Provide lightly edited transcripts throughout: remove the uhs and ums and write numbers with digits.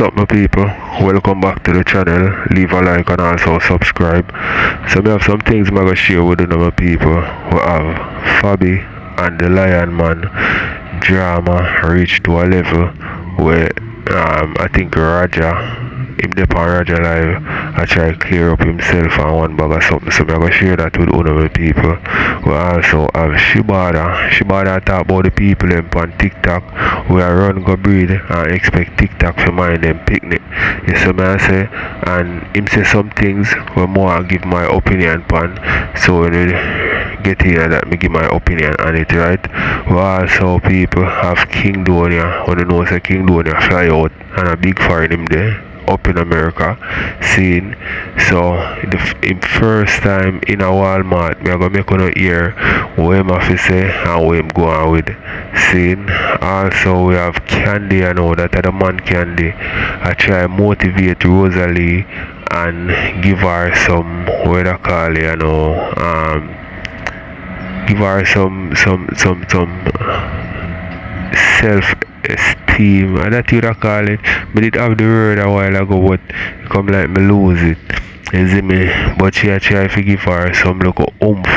up my people, welcome back to the channel. Leave a like and also subscribe. So we have some things I'm gonna share with you my people. We have Fabi and the Lion Man drama reached to a level where I think him dep on Raja live I try to clear up himself and one bag of something, so I'm gonna share that with all of my people. We also have Shibada talk about the people them on TikTok we are run go breed and expect TikTok to mind them picnic. You see me I say, and him say some things where more I give my opinion on, so when we get here that me give my opinion on it, right? We also people have King Donia, when you know say King Donia fly out and a big foreign him there up in America scene. So the first time in a Walmart me I go make on hear what him have to say and what him go on with scene. Also we have Candy, I know that the man Candy. I try motivate Rosealee and give her some what I call it, give her some self-esteem, and that's what I call it. I did have the word a while ago, but it come like me lose it. You see me? But she try to give her some little oomph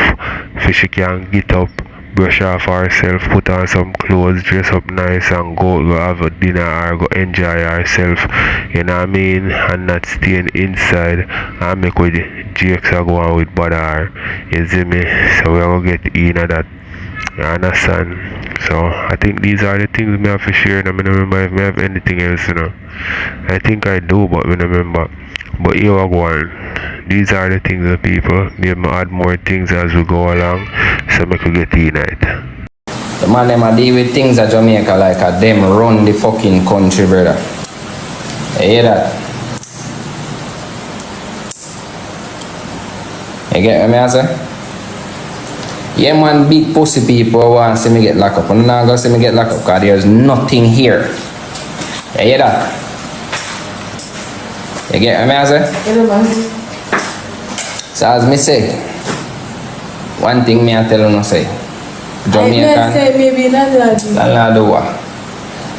so she can get up, brush off herself, put on some clothes, dress up nice and go have a dinner or go enjoy herself, you know what I mean, and not staying inside and make with Jakes go on with bother, you see me? So we are going to get in at that, you understand? So I think these are the things me have to share, and I don't remember if I have anything else, you know. I think I do, but I don't remember. But here I go on. These are the things that people, maybe add more things as we go along, so we could get in it. The man them a deal with things at Jamaica like a them run the fucking country, brother. You hear that? You get what I say? Yeah man, big pussy people want to see me get locked up. I'm not going to see me get locked up because there's nothing here. You hear that? You get what I say? So as me say, one thing me I tell you no say. Jamaican.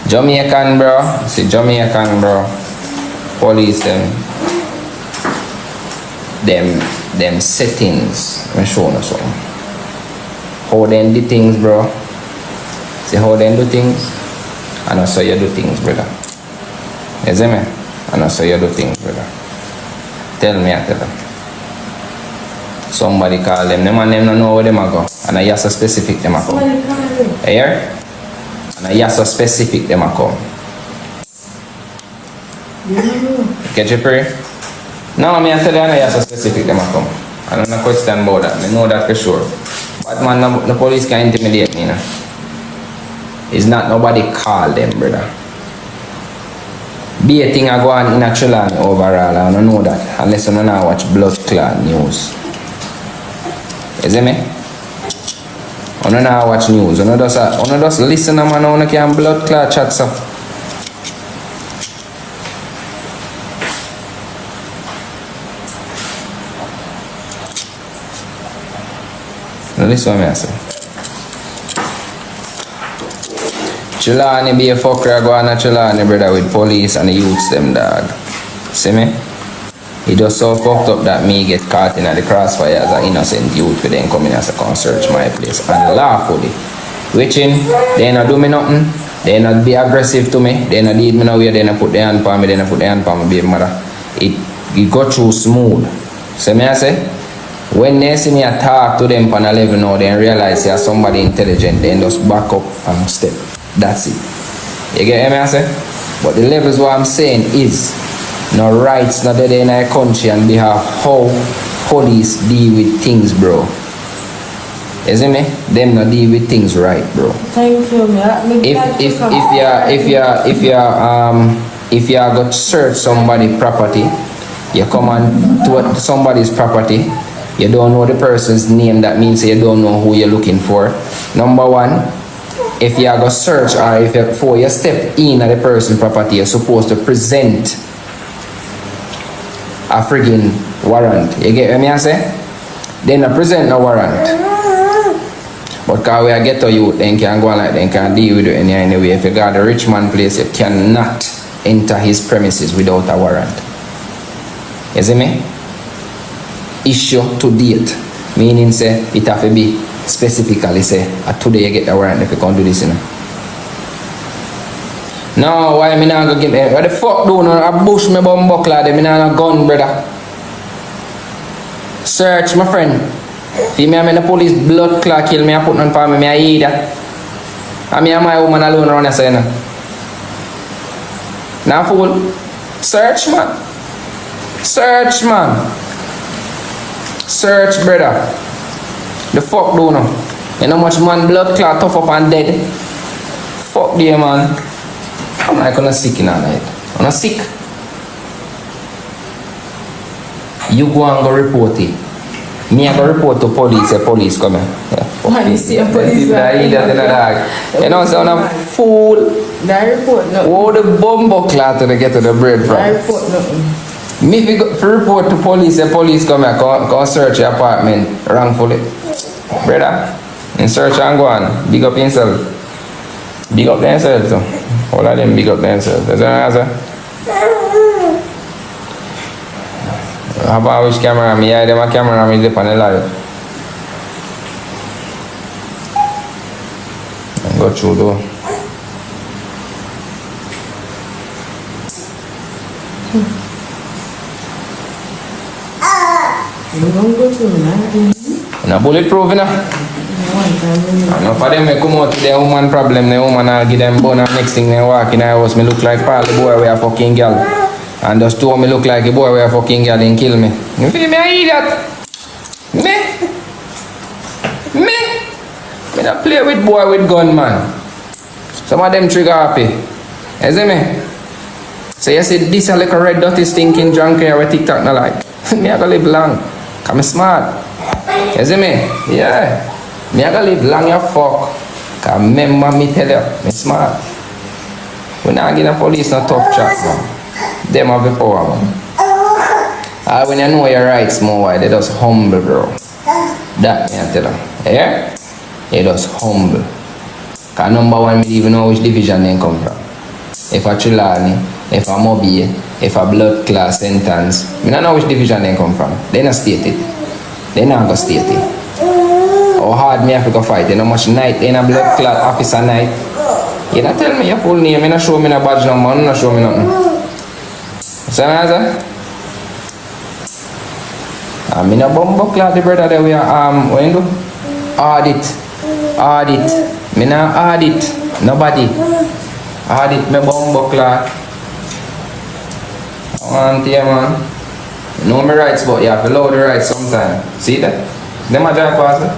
Jamaican bro. See Jamaican bro. Police them settings. I'm showing you something. How they do things, bro. See how they do things? And also you do things, brother. You see me? And also you do things, brother. Tell me, I tell them. Somebody call them. Them and them don't know where them are go. And I ask a specific them are come. You hear? And I ask a specific them are come. Catch your prayer? No, I tell you, I ask a specific them are come. I don't know question about that. I know that for sure. But man, the police can intimidate me, you know. It's not nobody call them, brother. Be a thing I go on in a Trelani overall, I don't know that. Unless you don't watch blood clot news. You see me? I don't watch news. I don't just listen to man, I don't can blood clot chats up. Now listen what I say. Trelani be a fucker, I go on a Trelani brother with police and the youths them dog. See me? He just so fucked up that me get caught in the crossfire as an innocent youth for them coming as a come search my place and lawfully. Witching, they not do me nothing, they not be aggressive to me, they not lead me nowhere, they not put their hand on me, they not put their hand on my baby mother. It go through smooth. See me I say? When they see me talk to them on a level now, they realize they are somebody intelligent, then just back up and step. That's it. You get what I say? But the levels what I'm saying is no rights not there in our country and behalf how police deal with things, bro. You see me? Them not deal with things right, bro. Thank you, man. If you go search somebody's property, you come on to somebody's property. You don't know the person's name, that means you don't know who you're looking for. Number one, if you go search or if before you step in at the person's property, you're supposed to present a friggin' warrant. You get what I say? They not present no warrant. But because we get to you, then can go on like they can deal with it anyway. If you got a rich man place, you cannot enter his premises without a warrant. You see me? Issue to date. Meaning say it have to be specifically say today you get the warrant if you can't do this, you know. No, why me not go give me? What the fuck do no? I bush me bum buckler, me not a gun, brother. Search, my friend. If me and the police blood clot kill me, I put none for me, I eat that. And me and my woman alone around here saying. Now fool. Search, man. Search, man. Search, brother. The fuck do no? You know how much man blood clot tough up and dead? Fuck there, man. I'm like on a sick in a night. On a sick. You go and go report it. Me I go report to police. The police come here. Why you see a police? You know, so I'm a fool. That report no. Oh, the bumbo clot to get to the bread from. That report no. Me if you go for report to police, the police come here, go search your apartment wrongfully. Brother, in search and go on. Big up yourself. Big up themselves too. All of them big up themselves. That's what I say. How about which camera? Me hide them a camera me dip on the live. Go through though. You don't go through that. No bulletproof, you know. Enough of them may come out to their woman problem, the woman will give them bone and next thing they walk in the house, me look like Paul the boy where a fucking girl. And those two me look like a boy where a fucking girl and kill me. You feel me? I idiot. Me not play with boy with gun, man. Some of them trigger happy. You see me? So you see this a little red dirty stinking junk here with TikTok no like. Me I go live long. Cause me smart. You see me? Yeah. Me I go live long you fuck. Cause remember me tell you, me smart. We not give the police no tough chat, man. Them have the power, man. When you know your rights more, why they just humble, bro. That me I tell them. Yeah? They just humble. Cause number one, me even know which division they come from. If a Trillani, if a Mobile, if a blood class sentence, me don't know which division they come from. They not state it. They not go state it. How hard me have to go fight? You know much night in a blood clot officer night. You don't tell me your full name, you not show me no badge number, you not show me nothing. See what I say? I'm in a bumbo clot the brother that we are what you do? Audit. Me not audit. Nobody. Audit me bumbo clot. I want you, man. You know my rights, but you have to lower the rights sometime. See that? Them a drive past it.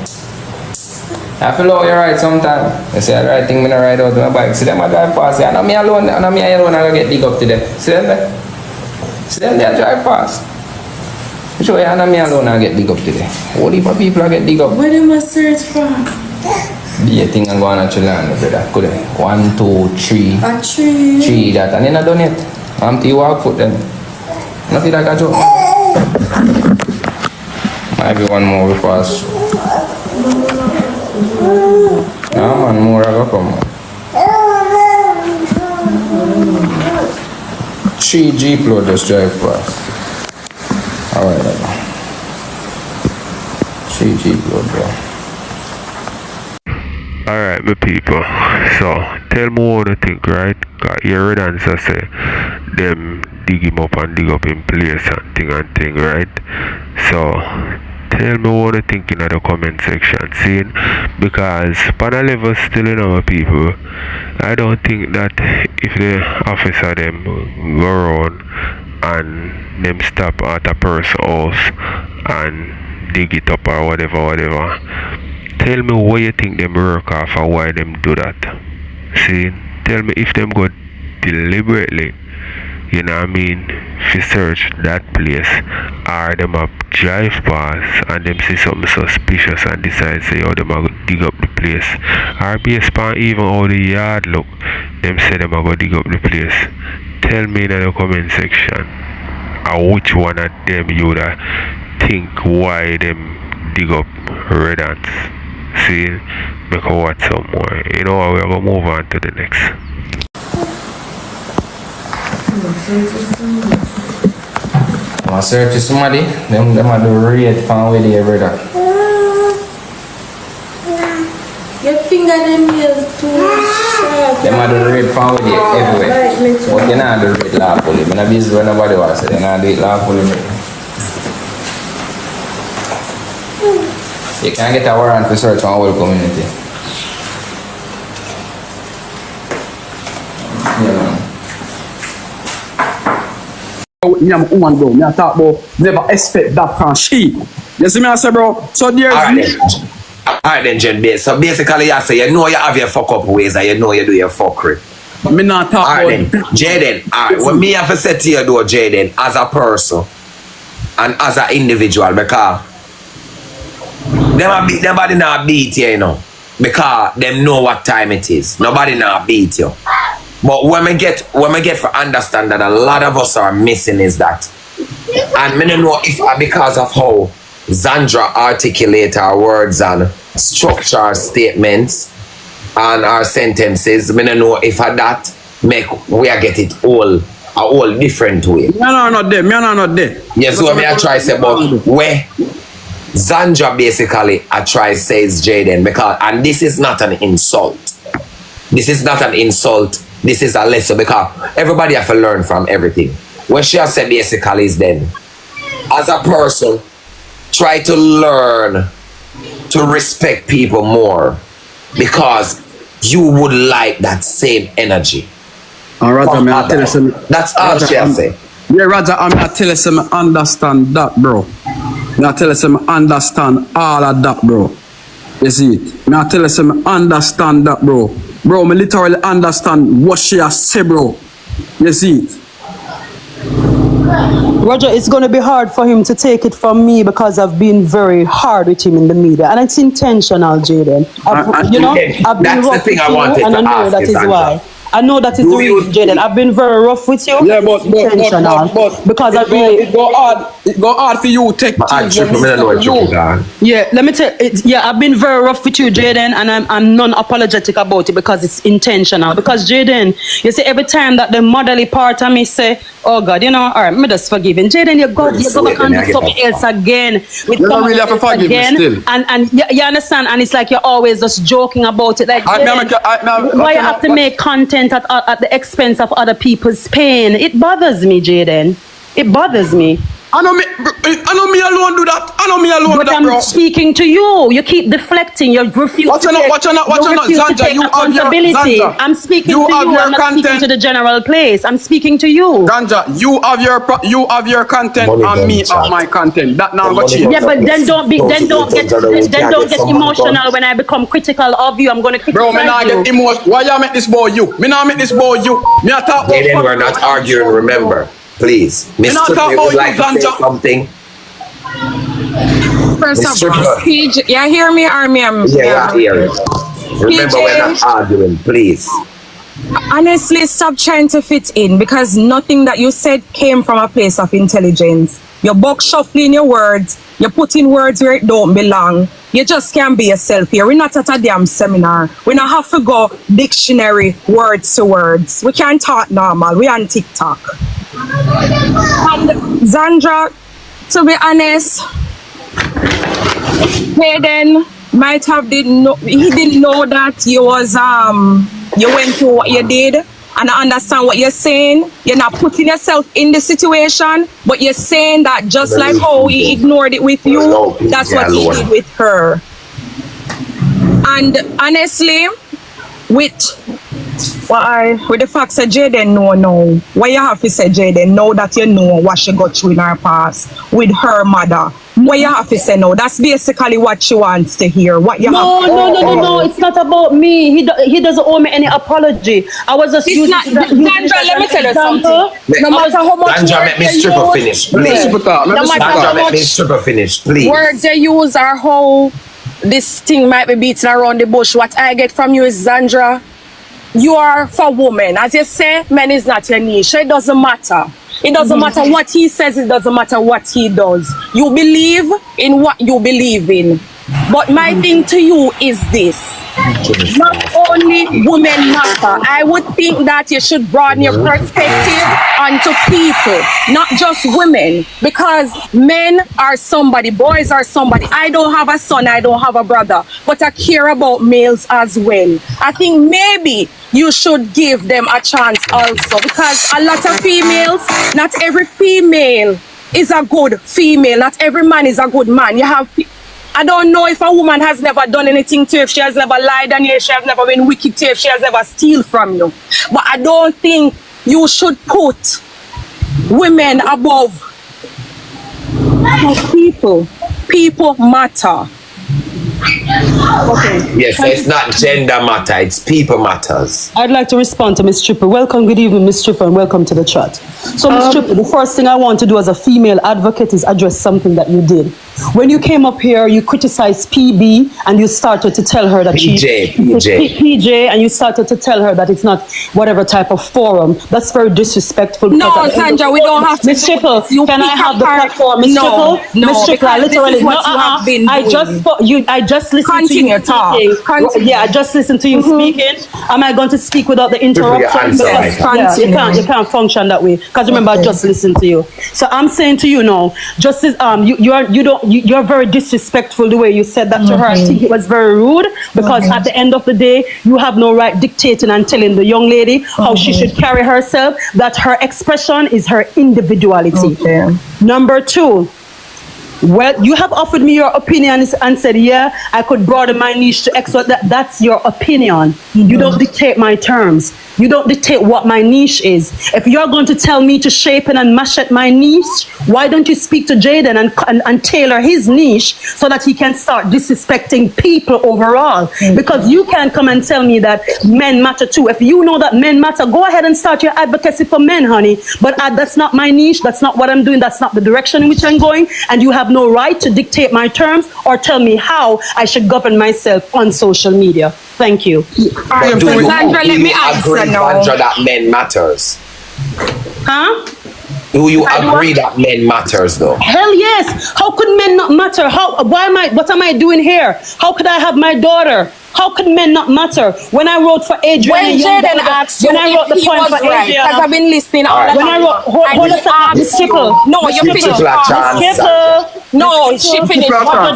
You have to lower your rights sometime. You see the right thing when I ride out on my bike. See them a drive past it. I know me alone, I go get dig up today. See them there? See them there drive past. Show you, I know me alone I get dig up today. What if people I get dig up? Where them a search from? Be a thing and go on a chillin', brother. Could I? 1, 2, 3. A tree. 3 that. And then I done it. I'm to you walk foot them. Nothing like a joke. Might be one more before us. No man, more I go come on. 3 Jeep load just drive past. Alright, 3 Jeep load there. Alright, my people. So, tell me what you think, right? Cause your red answer say them dig him up and dig up in place and thing, right? So, tell me what you think in the comment section. See, because on a level still in our people, I don't think that if the officer them go around and them stop at a person's house and dig it up or whatever. Tell me what you think them work off and why them do that. See, tell me if them go deliberately, you know what I mean, to search that place, or them up drive past and them see something suspicious and decide say, oh, them a go dig up the place, or based on even how the yard look, them say them a go dig up the place. Tell me in the comment section which one of them you would think why them dig up red ants. See, make a watch some more. You know what, we're gonna move on to the next. Want to search to somebody? Them are the red fan with the brother. Your fingernails too sharp. Them are the red fan with the everywhere. But you not do it lawfully. I'm not busy when nobody wants it. You not do it lawfully. You can't get a warrant to search on whole community. Me and my woman, bro. Me I talk about never expect that from she. You see me I say, bro? So there's Alright then, Jen. So basically, I say you know you have your fuck up ways and you know you do your fuckery. me not talk Alright about then, Jayden. Alright, what me have to say to you though, Jayden, as a person and as an individual, because nobody not beat you, you know, because them know what time it is. Nobody not beat you. But when we get for understand that a lot of us are missing is that, and me don't know if because of how Zandra articulate our words and structure our statements and our sentences, me don't know if that make we are get it all a whole different way. me not there. Yes, what me I try say about where Zandra basically I try says Jayden, because and this is not an insult. This is not an insult. This is a lesson because everybody have to learn from everything. What she has said basically is then, as a person, try to learn to respect people more because you would like that same energy. And Roger, me I tell you some. That's all she has said. Yeah, Roger, I tell you some. Understand that, bro. Me I tell you some. Understand all of that, bro. You see it? Me I tell you some. Understand that, bro. Bro, me literally understand what she has said, bro. You see it? Roger, it's going to be hard for him to take it from me because I've been very hard with him in the media. And it's intentional, Jayden. I've been rough with you, and I know that is why. I know that is the reason, Jayden. I've been very rough with you. Yeah, but because I really it go hard for you take things Yeah, let me tell it. Yeah, I've been very rough with you, Jayden, and I'm non-apologetic about it because it's intentional. Because Jayden, you see, every time that the motherly part of me say, "Oh God, you know, all right, me just forgive him." Jayden, you go back and do something else again. With you don't really have to forgive me still. And you understand? And it's like you're always just joking about it. Like, why you have to make content at the expense of other people's pain? It bothers me, Jayden. It bothers me. I know me alone do that. I know me alone do that, bro. But I'm speaking to you. You keep deflecting. You refuse to take accountability. I'm speaking to you. I'm not speaking to the general place. I'm speaking to you. Zandra, you have your content and me have my content. That now got you. Yeah, but then don't get emotional when I become critical of you. I'm gonna criticize you. Bro, me not get emotional. Why you make this boy you? Me not make this boy you. Me a talk. Jayden, we're not arguing, remember. Please, Mr. Tripple would like to say something. First of all, PJ, you hear me or me? Yeah, I hear it. Remember, we're not arguing, please. Honestly, stop trying to fit in because nothing that you said came from a place of intelligence. You're buck shuffling your words. You're putting words where it don't belong. You just can't be yourself here. We're not at a damn seminar. We don't have to go dictionary words to words. We can't talk normal. We're on TikTok. And Zandra, to be honest, Jayden might have he didn't know that you was you went through what you did, and I understand what you're saying. You're not putting yourself in the situation, but you're saying that just like how he ignored it with you, that's what he did with her. And honestly, with the facts that Jayden know, why you have to say Jayden know that you know what she got through in her past with her mother? Why you have to say no? That's basically what she wants to hear. What you No, it's not about me. He doesn't owe me any apology. I was just using Zandra, let me tell you something. No matter how much Zandra, let me stripper finish, please. Zandra, let me stripper finish, please. Words you use are how this thing might be beating around the bush. What I get from you is, Zandra, you are for women. As you say, men is not your niche. It doesn't matter. It doesn't matter what he says. It doesn't matter what he does. You believe in what you believe in. But my thing to you is this. not only women matter. I would think that you should broaden your perspective onto people, not just women, because men are somebody, boys are somebody. I don't have a son, I don't have a brother, but I care about males as well. I think maybe you should give them a chance also, because a lot of females, not every female is a good female, not every man is a good man. You have, I don't know if a woman has never done anything to you, if she has never lied on you, if she has never been wicked to you, if she has never steal from you. But I don't think you should put women above people. People matter. Okay. Yes, so it's not gender matter, it's people matters. I'd like to respond to Miss Tripple. Welcome, good evening, Miss Tripple, and welcome to the chat. So, Miss Tripple, the first thing I want to do as a female advocate is address something that you did. When you came up here, you criticized PB and you started to tell her that PJ, and you started to tell her that it's not whatever type of forum. That's very disrespectful. No, Zandra, we don't have to. Miss Tripple, can I have the platform? Miss Tripple, no, Miss Tripple, I literally, I just listened to you speaking. Yeah, I just listened to you speaking. Am I going to speak without the interruption? Yeah, you can't function that way. Because remember, I just listened to you. So I'm saying to you now, Justice, you're very disrespectful the way you said that to her. I think it was very rude, because at the end of the day, you have no right dictating and telling the young lady how she should carry herself, that her expression is her individuality. Number two, well, you have offered me your opinion and said, yeah, I could broaden my niche to X. That's your opinion. You don't dictate my terms. You don't dictate what my niche is. If you're going to tell me to shape and machete my niche, why don't you speak to Jayden and tailor his niche so that he can start disrespecting people overall? Because you can't come and tell me that men matter too. If you know that men matter, go ahead and start your advocacy for men, honey. But that's not my niche. That's not what I'm doing. That's not the direction in which I'm going. And you have no right to dictate my terms or tell me how I should govern myself on social media. Thank you. But do you agree, Zandra, that men matters? Huh? Do you agree that men matters though? Hell yes. How could men not matter? What am I doing here? How could I have my daughter? How could men not matter? When I wrote for Adrian, when Jayden asked you if he was right, because I've been listening all the time. When I wrote, hold a second, Miss Tripple. No, you finished. No, she finished.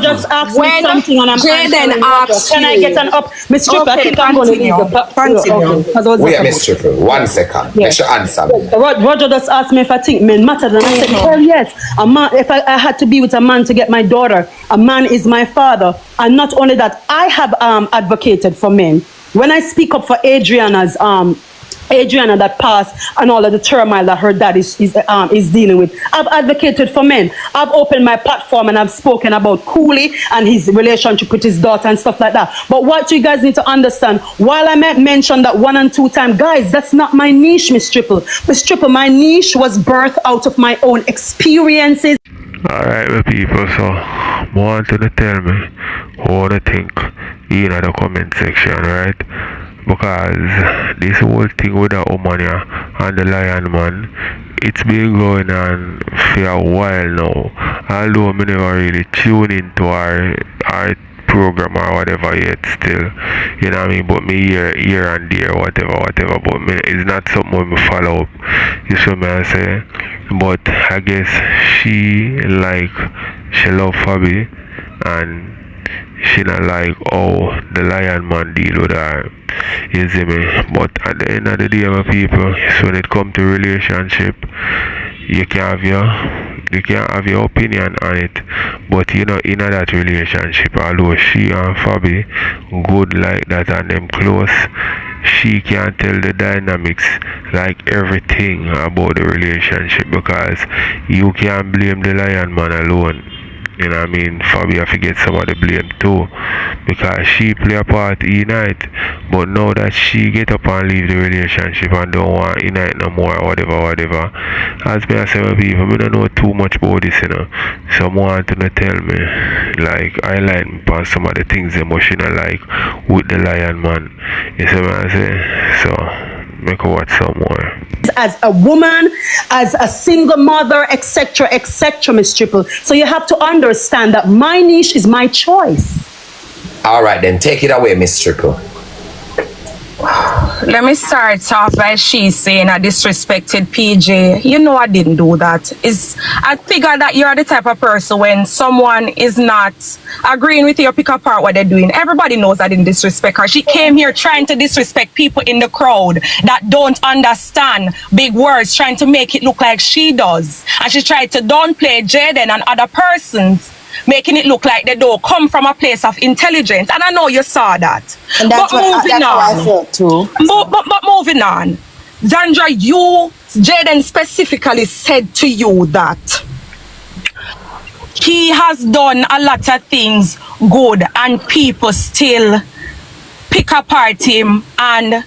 Just asked me something and I'm Jayden asked can I get an up? Miss Tripple, I think I'm going to leave the continue. Wait, Miss Tripple, 1 second. Make sure answer me. Roger just asked me if I think men matter, and I said, hell yes. A man, if I had to be with a man to get my daughter, a man is my father. And not only that, I have advocated for men. When I speak up for Adriana that passed and all of the turmoil that her dad is dealing with, I've advocated for men. I've opened my platform and I've spoken about Cooley and his relationship with his daughter and stuff like that. But what you guys need to understand, while I might mention that 1 and 2 times, guys, that's not my niche, Miss Tripple. Miss Tripple, my niche was birthed out of my own experiences. Alright, my people, so want to tell me what you think in the comment section, right? Because this whole thing with the woman and the lion man, it's been going on for a while now. Although I never really tune into our program or whatever yet still, you know what I mean, but me here and there, whatever, but me, it's not something we follow up, you see what I say? But I guess she love Fabi and she not like how the lion man deal with her, you see me? But at the end of the day, my people, so when it come to relationship, you can have your opinion on it, but you know, in that relationship, although she and Fabi good like that and them close, she can tell the dynamics, like everything about the relationship, because you can't blame the lion man alone. You know what I mean? Fabi have to get some of the blame too, because she play a part in it, but now that she get up and leave the relationship and don't want in it no more, whatever. As me I say, my people, I don't know too much about this, you know. So I want to tell me, like, I like on some of the things emotional, like with the lion man. You see what I say? So make her watch some more. As a woman, as a single mother, etc., Miss Tripple. So you have to understand that my niche is my choice. All right, then take it away, Miss Tripple. Let me start off by she saying I disrespected PJ. You know I didn't do that. I figure that you're the type of person when someone is not agreeing with you, pick apart what they're doing. Everybody knows I didn't disrespect her. She came here trying to disrespect people in the crowd that don't understand big words, trying to make it look like she does. And she tried to downplay Jayden and other persons, making it look like they don't come from a place of intelligence. And I know you saw that. And that's how I felt too. But moving on, Zandra, Jayden specifically said to you that he has done a lot of things good and people still pick apart him and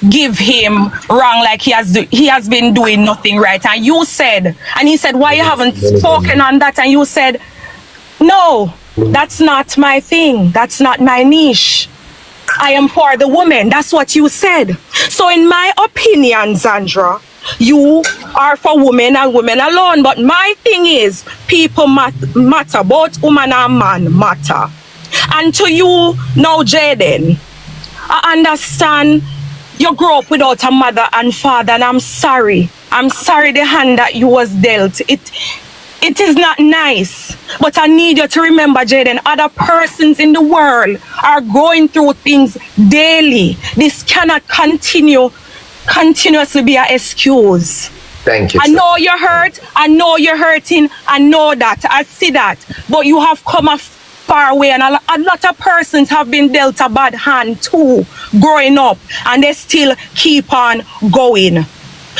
give him wrong, like he has been doing nothing right. And you said, and he said, why you haven't spoken on that? And you said, no, that's not my thing. That's not my niche. I am for the woman. That's what you said. So in my opinion, Zandra, you are for women and women alone. But my thing is, people matter. Both woman and man matter. And to you now, Jayden, I understand you grew up without a mother and father, and I'm sorry. I'm sorry the hand that you was dealt. It is not nice, but I need you to remember, Jayden, other persons in the world are going through things daily. This cannot continuously be an excuse. Thank you. I know you're hurt. I know you're hurting. I know that. I see that. But you have come a far way, and a lot of persons have been dealt a bad hand too, growing up, and they still keep on going.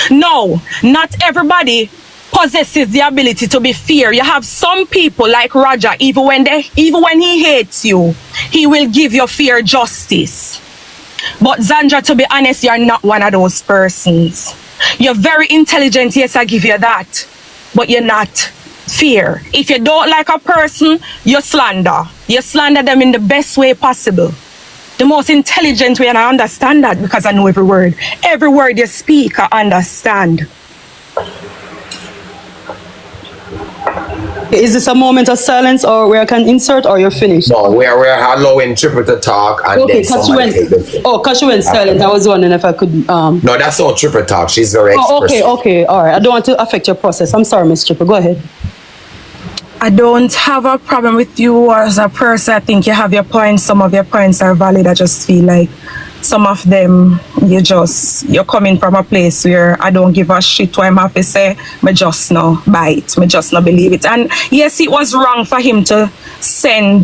No, not everybody possesses the ability to be fair. You have some people like Roger, even when he hates you, he will give you fair justice. But Zandra, to be honest, you're not one of those persons. You're very intelligent, yes, I give you that, but you're not fair. If you don't like a person, you slander. You slander them in the best way possible, the most intelligent way, and I understand that because I know every word. Every word you speak, I understand. Is this a moment of silence, or where I can insert, or you're finished? No, we're allowing Tripple to talk, and okay, then somebody take the floor. Oh, because she went silent. I was wondering if I could... No, that's all Tripple talk. She's very expressive. Okay, all right. I don't want to affect your process. I'm sorry, Miss Tripple. Go ahead. I don't have a problem with you as a person. I think you have your points. Some of your points are valid. I just feel like some of them, you're coming from a place where I don't give a shit what I'm have to say. Me just no buy it. Me just no believe it. And yes, it was wrong for him to send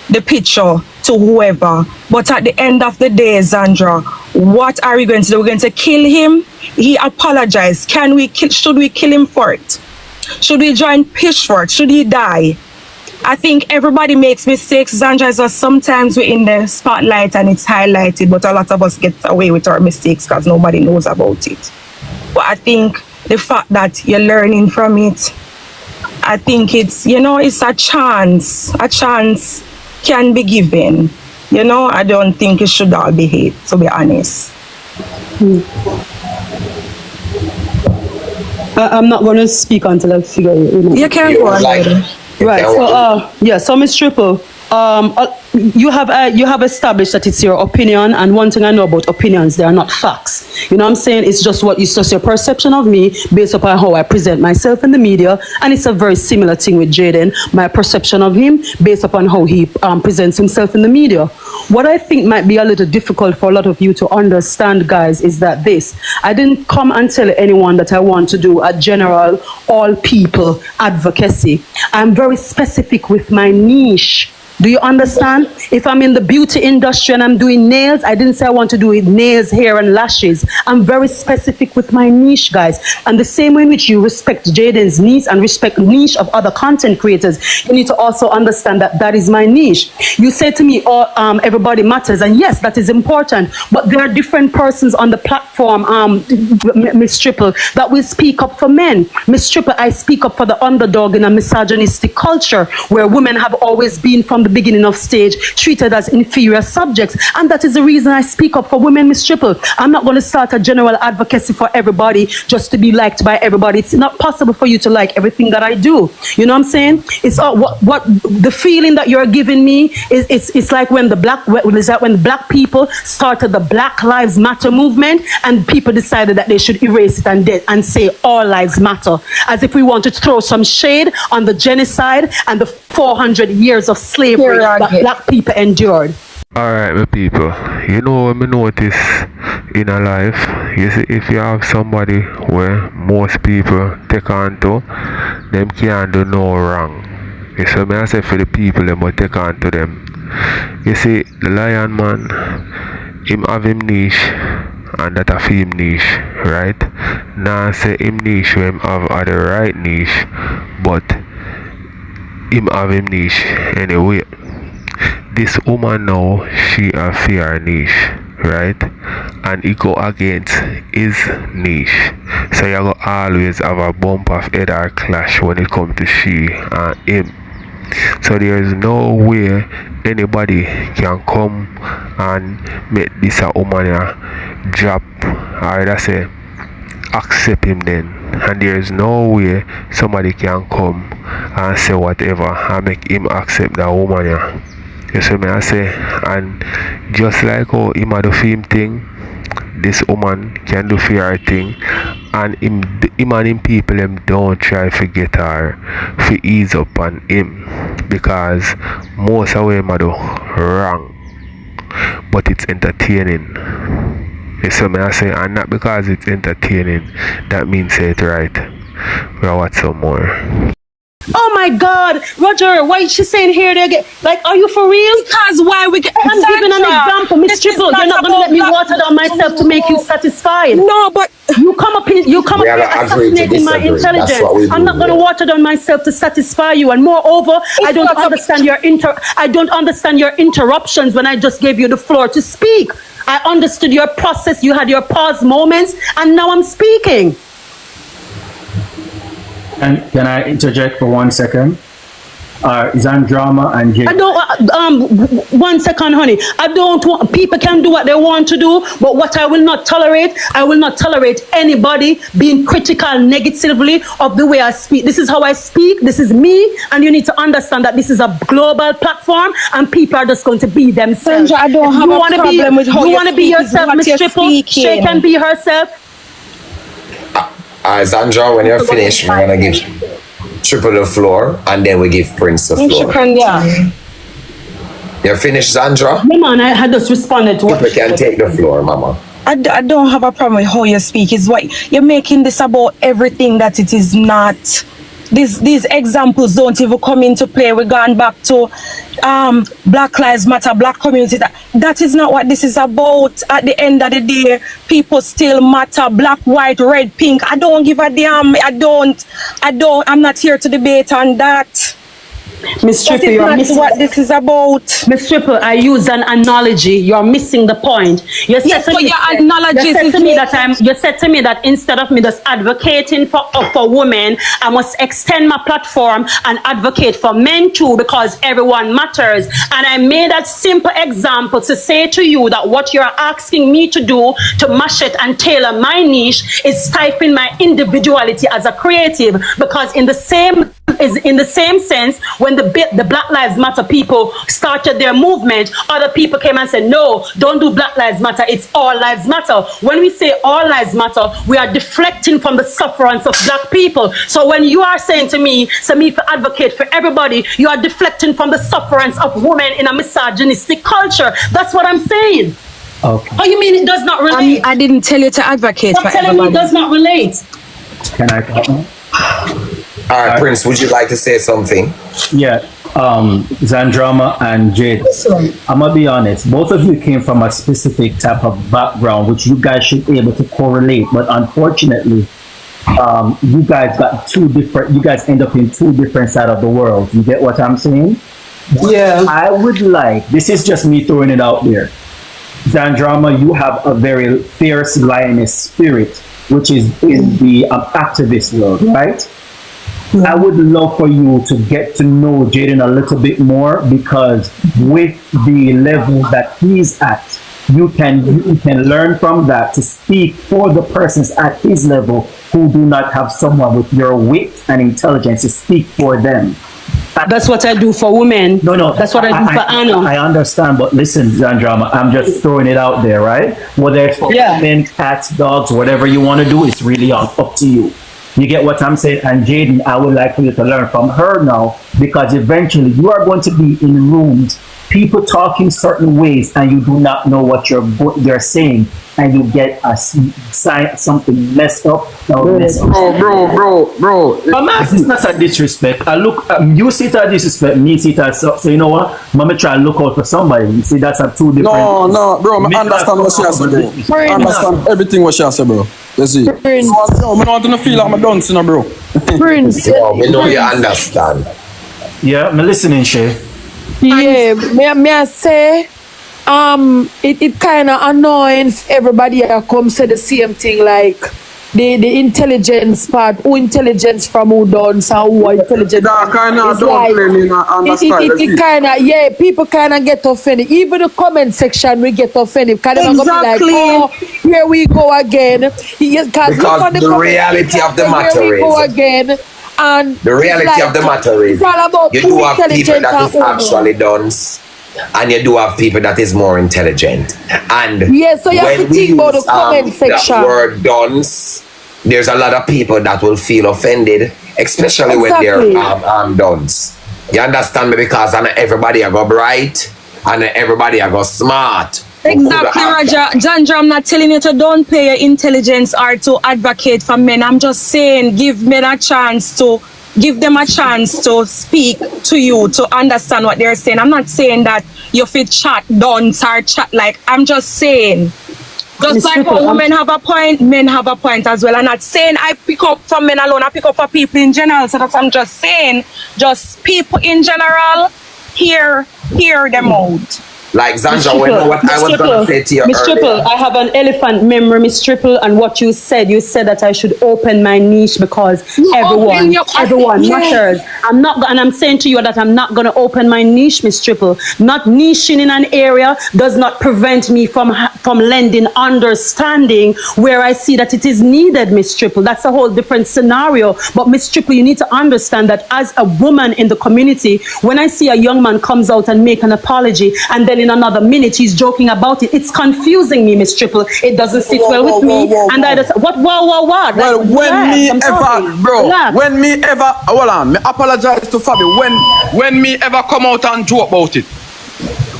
the picture to whoever. But at the end of the day, Zandra, what are we going to do? We're going to kill him? He apologized. Should we kill him for it? Should we join pitchfork? Should he die? I think everybody makes mistakes, Zandra, so sometimes we're in the spotlight and it's highlighted, but a lot of us get away with our mistakes because nobody knows about it. But I think the fact that you're learning from it, I think it's, it's a chance. A chance can be given. I don't think it should all be hate, to be honest. I'm not going to speak until I figure it. You can go on. Right. So Miss Tripple, you have established that it's your opinion, and one thing I know about opinions, they are not facts. You know what I'm saying? It's just your perception of me based upon how I present myself in the media, and it's a very similar thing with Jayden, my perception of him based upon how he presents himself in the media. What I think might be a little difficult for a lot of you to understand, guys, is that I didn't come and tell anyone that I want to do a general all people advocacy. I'm very specific with my niche. Do you understand? If I'm in the beauty industry and I'm doing nails, I didn't say I want to do nails, hair, and lashes. I'm very specific with my niche, guys. And the same way in which you respect Jayden's niche and respect niche of other content creators, you need to also understand that that is my niche. You say to me, everybody matters. And yes, that is important. But there are different persons on the platform, Miss Tripple, that will speak up for men. Miss Tripple, I speak up for the underdog in a misogynistic culture where women have always been from the beginning of stage treated as inferior subjects. And that is the reason I speak up for women, Miss Tripple. I'm not going to start a general advocacy for everybody just to be liked by everybody. It's not possible for you to like everything that I do. You know what I'm saying? It's all what the feeling that you're giving me is it's like when the black people started the Black Lives Matter movement and people decided that they should erase it and say all lives matter, as if we wanted to throw some shade on the genocide and the 400 years of slavery that black people endured. Alright, my people, you know what I notice in a life, you see, if you have somebody where most people take on to, them can't do no wrong. You see me, I say for the people, them will take on to them. You see, the lion man, him have him niche, and that a him niche, right? Now say him niche where him have the right niche, but him have him niche anyway. This woman now, she a fear niche, right? And it go against his niche. So you go always have a bump of head or clash when it comes to she and him. So there is no way anybody can come and make this a woman drop or either say accept him then. And there is no way somebody can come and say whatever and make him accept that woman. You see me I say, and just like how him a do film thing, this woman can do for her thing, and him and him people them don't try to get her to ease up on him, because most of him a do wrong, but it's entertaining. You see me I say, and not because it's entertaining that means say it right. We'll watch some more. Oh my God, Roger, why is she saying here they get like, are you for real? Because why we get I'm giving an example, Miss Tripple. You're not gonna let me water down myself to make you satisfied. No, but you come up here assassinating my intelligence. I'm not gonna water down myself to satisfy you. And moreover, I don't understand your interruptions when I just gave you the floor to speak. I understood your process, you had your pause moments, and now I'm speaking. And can I interject for 1 second? Zandra and Jayden. I don't, 1 second, honey. I don't want, people can do what they want to do, but what I will not tolerate anybody being critical negatively of the way I speak. This is how I speak, this is me, and you need to understand that this is a global platform and people are just going to be themselves. Sandra, I don't have a problem with how you want to be yourself, Miss Tripple. She can be herself. Zandra, when you're finished, we're going to give Tripple the floor, and then we give Prince the floor. You're finished, Zandra? Yeah, man, I had just responded to what Tripple can take the floor, mama. I don't have a problem with how you speak. It's what you're making this about everything that it is not. These examples don't even come into play. We're going back to Black Lives Matter, Black community. That is not what this is about. At the end of the day, people still matter. Black, white, red, pink. I don't give a damn. I'm not here to debate on that. Miss Tripple, you're missing what this is about. Miss Tripple, I use an analogy. You're missing the point. You said to me that instead of me just advocating for women, I must extend my platform and advocate for men too, because everyone matters. And I made that simple example to say to you that what you're asking me to do to mash it and tailor my niche is stifling my individuality as a creative, because in the same sense, when the Black Lives Matter people started their movement, other people came and said, no, don't do Black Lives Matter, it's all lives matter. When we say all lives matter, we are deflecting from the sufferance of black people. So when you are saying to me to advocate for everybody, you are deflecting from the sufferance of women in a misogynistic culture. That's what I'm saying. Okay. Oh, you mean it does not relate? I didn't tell you to advocate for telling everybody. me it does not relate. Can I talk now? All right, Prince, would you like to say something? Yeah, Zandra and Jayden. I'm gonna be honest, both of you came from a specific type of background which you guys should be able to correlate, but unfortunately, you guys end up in two different sides of the world. You get what I'm saying? Yeah. I would like, this is just me throwing it out there. Zandra, you have a very fierce lioness spirit, which is in the activist world, right? I would love for you to get to know Jayden a little bit more, because with the level that he's at, you can learn from that to speak for the persons at his level who do not have someone with your wit and intelligence to speak for them. That's what I do for women. No. That's what I do for Anna. I understand, but listen, Zandra, I'm just throwing it out there, right? Whether it's for men, cats, dogs, whatever you want to do, it's really up to you. You get what I'm saying? And Jayden, I would like for you to learn from her now, because eventually you are going to be in rooms, people talking certain ways, and you do not know what they're saying, and you get something messed up. Bro. It's not a disrespect. I look, you see it as disrespect, me see it as so you know what? I'm try to look out for somebody. You see, that's a two different. No, bro. I understand what she has to do. I understand everything what she has to, bro. You see. Prince. So, I don't want to feel like I'm done, bro. Prince. We know you understand. Yeah, I'm listening, Shay. Yeah, may I say, it kind of annoying if everybody comes say the same thing, like the intelligence part, who intelligence from who dance and who are intelligent. That kind of don't play me understand. It kind of, people kind of get offended. Even the comment section we get offended. Kind of Exactly. be like, oh, here we go again. Because the reality of the matter here we go is, again. And the reality of the matter is, you do have people that is actually dunce, and you do have people that is more intelligent. And so you have to think about the comment section. That word dunce, there's a lot of people that will feel offended, especially when they're dunce. You understand me? Because not everybody are go bright, and not everybody are go smart. Exactly, Roger. Zandra, I'm not telling you to don't play your intelligence or to advocate for men. I'm just saying give men a chance to speak to you, to understand what they're saying. I'm not saying that you fit chat dunce or chat like. I'm just saying, just like how women have a point, men have a point as well. I'm not saying I pick up from men alone, I pick up for people in general. So that's I'm just saying, just people in general, hear them out. Like Zandra, what I was going to say to you Miss earlier. Tripple, I have an elephant memory, Miss Tripple, and what you said that I should open my niche because everyone matters. I'm saying to you that I'm not going to open my niche, Miss Tripple. Not niching in an area does not prevent me from lending understanding where I see that it is needed, Miss Tripple. That's a whole different scenario. But Miss Tripple, you need to understand that as a woman in the community, when I see a young man comes out and make an apology, and then in another minute he's joking about it, it's confusing me, Miss Tripple. It doesn't sit well with me. And I just what? Well, when me ever hold on, me apologize to Fabi. When me ever come out and joke about it.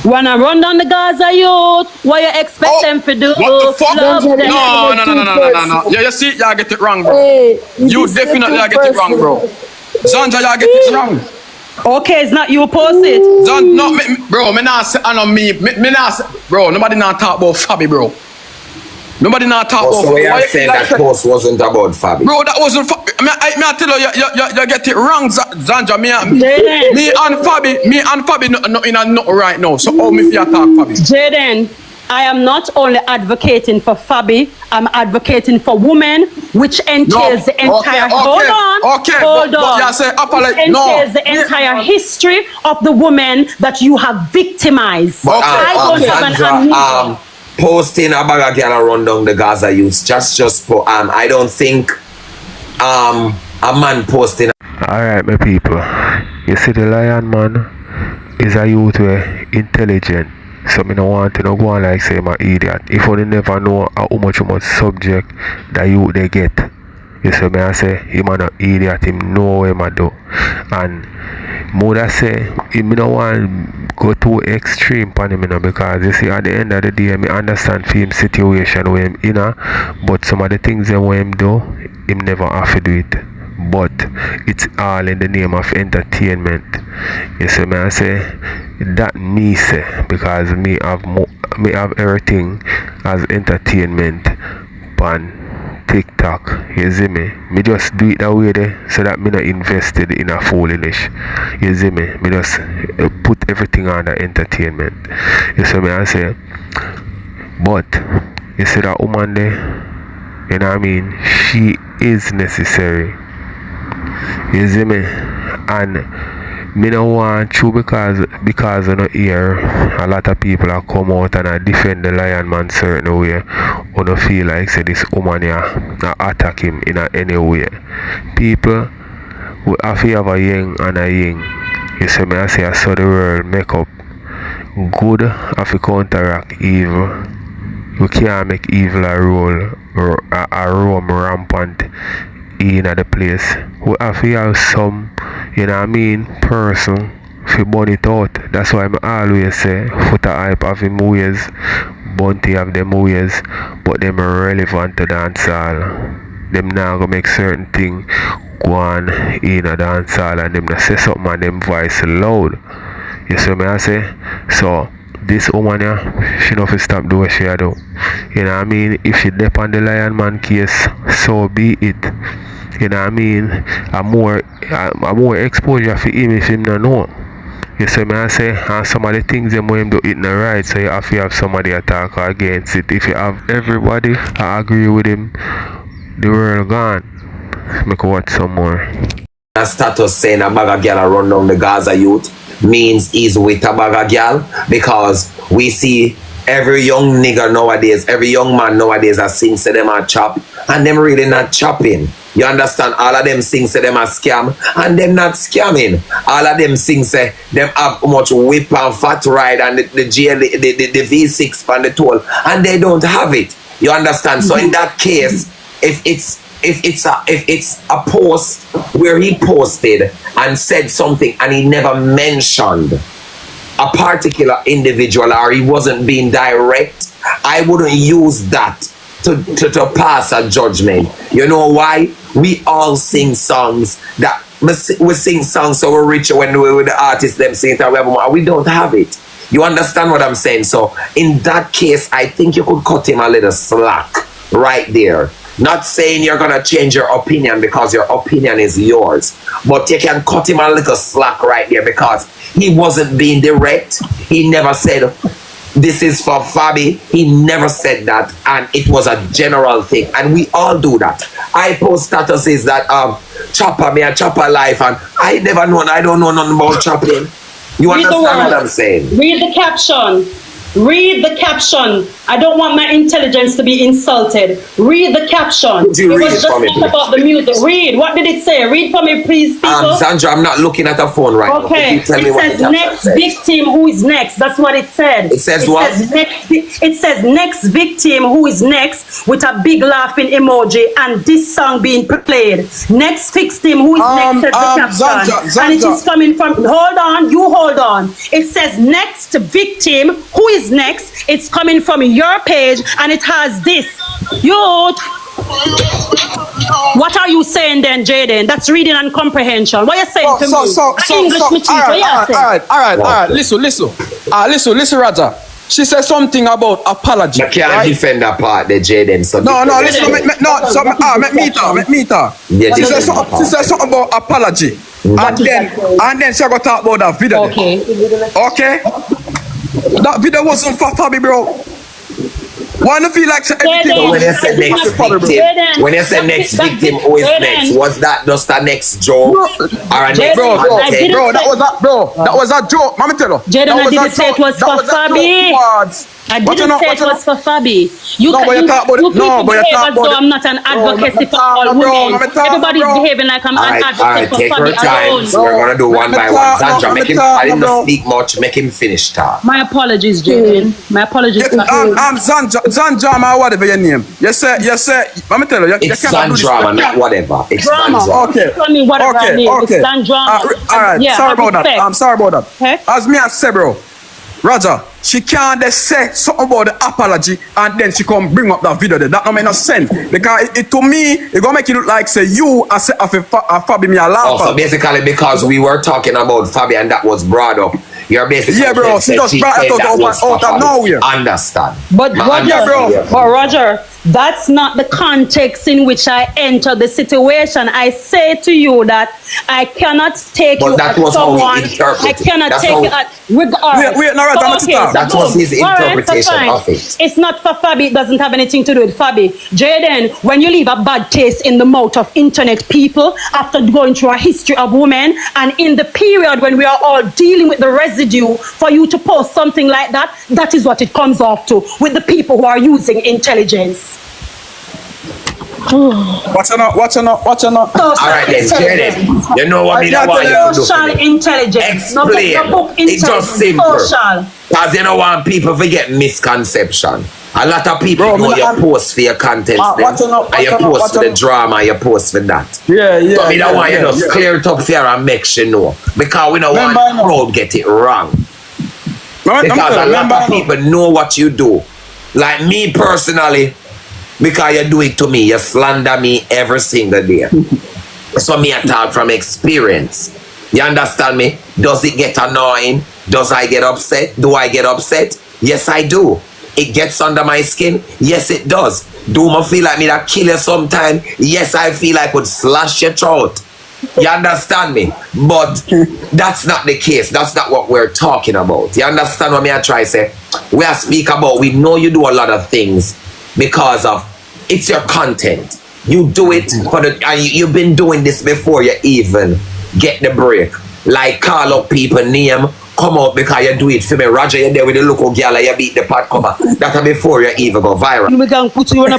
When I run down the Gaza youth, what you expect them to do? What the fuck? No. Yeah, you see, y'all get it wrong, bro. You definitely get it wrong, bro. Zandra, y'all get it wrong. Okay, it's not you post it. Bro, me not say, bro, nobody not talk about Fabi, bro. Nobody not talk about Fabi. So we are saying that post wasn't about Fabi. Bro, that wasn't Fabi. I tell you, you get it wrong, Zandra. Me and Fabi not right now. So how me if you talk Fabi? Jayden, I am not only advocating for Fabi, I'm advocating for women, which entails the entire. Hold on. Entails the entire history of the women that you have victimized. I don't have an amnesia. Posting about a girl run down the Gaza youth. I don't think a man posting. Alright, my people. You see, the lion man is a youth intelligent. So I don't want to go on like say I'm an idiot. If you never know how much subject that you they get. You see me I say him an idiot, him know what him do. And mother say him don't want go too extreme on him because you see at the end of the day I understand for him situation where him in, but some of the things that him do, him never have to do it. But it's all in the name of entertainment. You see me I say that me say because me have everything as entertainment on TikTok. You see me? Me just do it that way there so that me not invested in a foolishness. You see me? Me just put everything under entertainment. You see me I say, but you see that woman there, you know what I mean? She is necessary. You see me? And me no want to because I don't hear a lot of people are come out and I defend the lion man certain way. Or don't feel like say this woman here attack him in any way. People we have to have a yin and a yin. You see me, I say I saw the world make up good have to counteract evil. We can't make evil a roam rampant in the place. We have to have some, you know what I mean, person to burn it out. That's why I always say foota hype have them ways, Bunty have them ways, but them are relevant to dancehall. Them now go make certain thing go on in a dancehall and them not say something and them voice loud. You see me I say? So this woman here, she don't stop doing what she do. You know what I mean? If she dip on the lion man case, so be it. You know what I mean? A more exposure for him if him not know. You see me I say? And some of the things them when him do it not right, so you have to have somebody attack against it. If you have everybody I agree with him, the world gone. Make watch some more. A status saying a bag of girl run down the Gaza youth means he's with a bag of girl, because we see every young nigga nowadays, every young man nowadays that sing say them a chop and them really not chopping. You understand? All of them sing say them a scam and them not scamming. All of them sing say them have much whip and fat ride and the V6 on the toll and they don't have it. You understand? So in that case, if it's a post where he posted and said something and he never mentioned a particular individual or he wasn't being direct, I wouldn't use that to pass a judgment. You know why? We all sing songs that we sing songs so we're rich when we with the artists them sing it and we don't have it. You understand what I'm saying? So in that case, I think you could cut him a little slack right there. Not saying you're gonna change your opinion because your opinion is yours, but you can cut him a little slack right there because he wasn't being direct. He never said this is for Fabi. He never said that, and it was a general thing, and we all do that. I post statuses that chopper me a chopper life, and I never known. I don't know nothing about chopping. You understand what I'm saying? Read the caption. Read the caption. I don't want my intelligence to be insulted. Read the caption. Could you read it for me, please? About the music. Read. What did it say? Read for me, please, people. Zandra, I'm not looking at a phone right now. Okay. It says next victim who is next. That's what it said. It says what? It says next victim who is next with a big laughing emoji and this song being played. Next victim who is next says the caption. Zandra. And it is coming from, hold on, you hold on. It says next victim who is next. It's coming from your page and it has this. Youth. What are you saying then, Jayden? That's reading and comprehension. What are you saying to me? All right. Listen, Raja. She said something about apology. I can't defend that part, the Jayden. So listen. Let me talk. Yeah, she said something about apology. And then she got to talk about that video. Okay? That video wasn't for Fabi, bro. Wanna feel like everything. When you said next victim, who is next? Was that just a next joke or a next content? That was a joke. Let me tell you. Jayden, I didn't say it was for Fabi. I didn't say it was for Fabi. You people behave as though I'm not an advocacy for all women. Everybody's behaving like I'm an advocate for Fabi alone. We're gonna do one by one. Zandra, make him. I didn't speak much. Make him finish talk. My apologies, Jayden. My apologies. I'm Zandra, whatever your name. You say. Let me tell you. It's Zandra, not whatever. It's Zandra. Okay. Tell me whatever I mean. It's Zandra. All right. Sorry about that. I'm sorry about that. Okay. As me I say, bro. Roger, she can't just say something about the apology and then she come bring up that video there. That don't make no sense. Because it to me, it gonna make it look like say you are a Fabi me a laugh. So basically because we were talking about Fabi and that was brought up, You're basically Yeah, bro. She just brought it out of nowhere. Understand? But Ma Roger, understand. but Roger, that's not the context in which I enter the situation. I say to you that I cannot take But you that as was how he someone. I interpreted. cannot That's take how- you as regard. Wait, no, right, I'm gonna stop. That was his interpretation of it. It's not for Fabi. It doesn't have anything to do with Fabi. Jayden, when you leave a bad taste in the mouth of internet people after going through a history of women, and in the period when we are all dealing with the residue, for you to post something like that, that is what it comes off to with the people who are using intelligence. Watch out. All right then, Jayden. You know what me that want you to do Social for me? intelligence. Explain. No book It's just simple. Social. Because you don't want people to get misconception. A lot of people Bro, know me you not- post for your content, watch out, and you watch out, post watch for the out. drama, and you post for that. Yeah. So me don't want you to clear it up for her and make sure know. Because we don't want Remember, the crowd get it wrong. Because a lot of people know what you do. Like me personally, because you do it to me, you slander me every single day. So me I talk from experience. You understand me? Does it get annoying? Does I get upset? Do I get upset? Yes, I do. It gets under my skin? Yes, it does. Do I feel like me that kill you sometime? Yes, I feel like would slash your throat. You understand me? But that's not the case. That's not what we're talking about. You understand what me I try to say? We are speak about, we know you do a lot of things because of, it's your content. You do it for the, and you've been doing this before you even get the break. Like call up people name, come out because you do it for me. Roger, you're there with the local girl and you beat the pot cover. That's before you even go viral. We can put you on a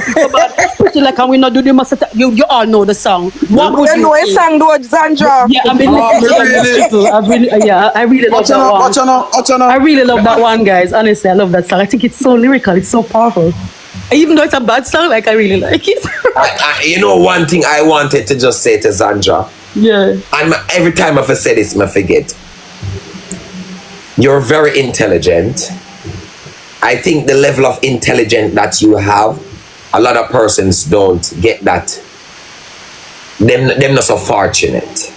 put you like, and we not do the master. You all know the song. What would You know a song though, Zandra? Yeah, I really love that one. Watch out. I really love that one, guys. Honestly, I love that song. I think it's so lyrical. It's so powerful. Even though it's a bad song, like I really like it. You know one thing I wanted to just say to Zandra. Yeah. And every time I say this, I forget. You're very intelligent. I think the level of intelligence that you have, a lot of persons don't get that. Them not so fortunate.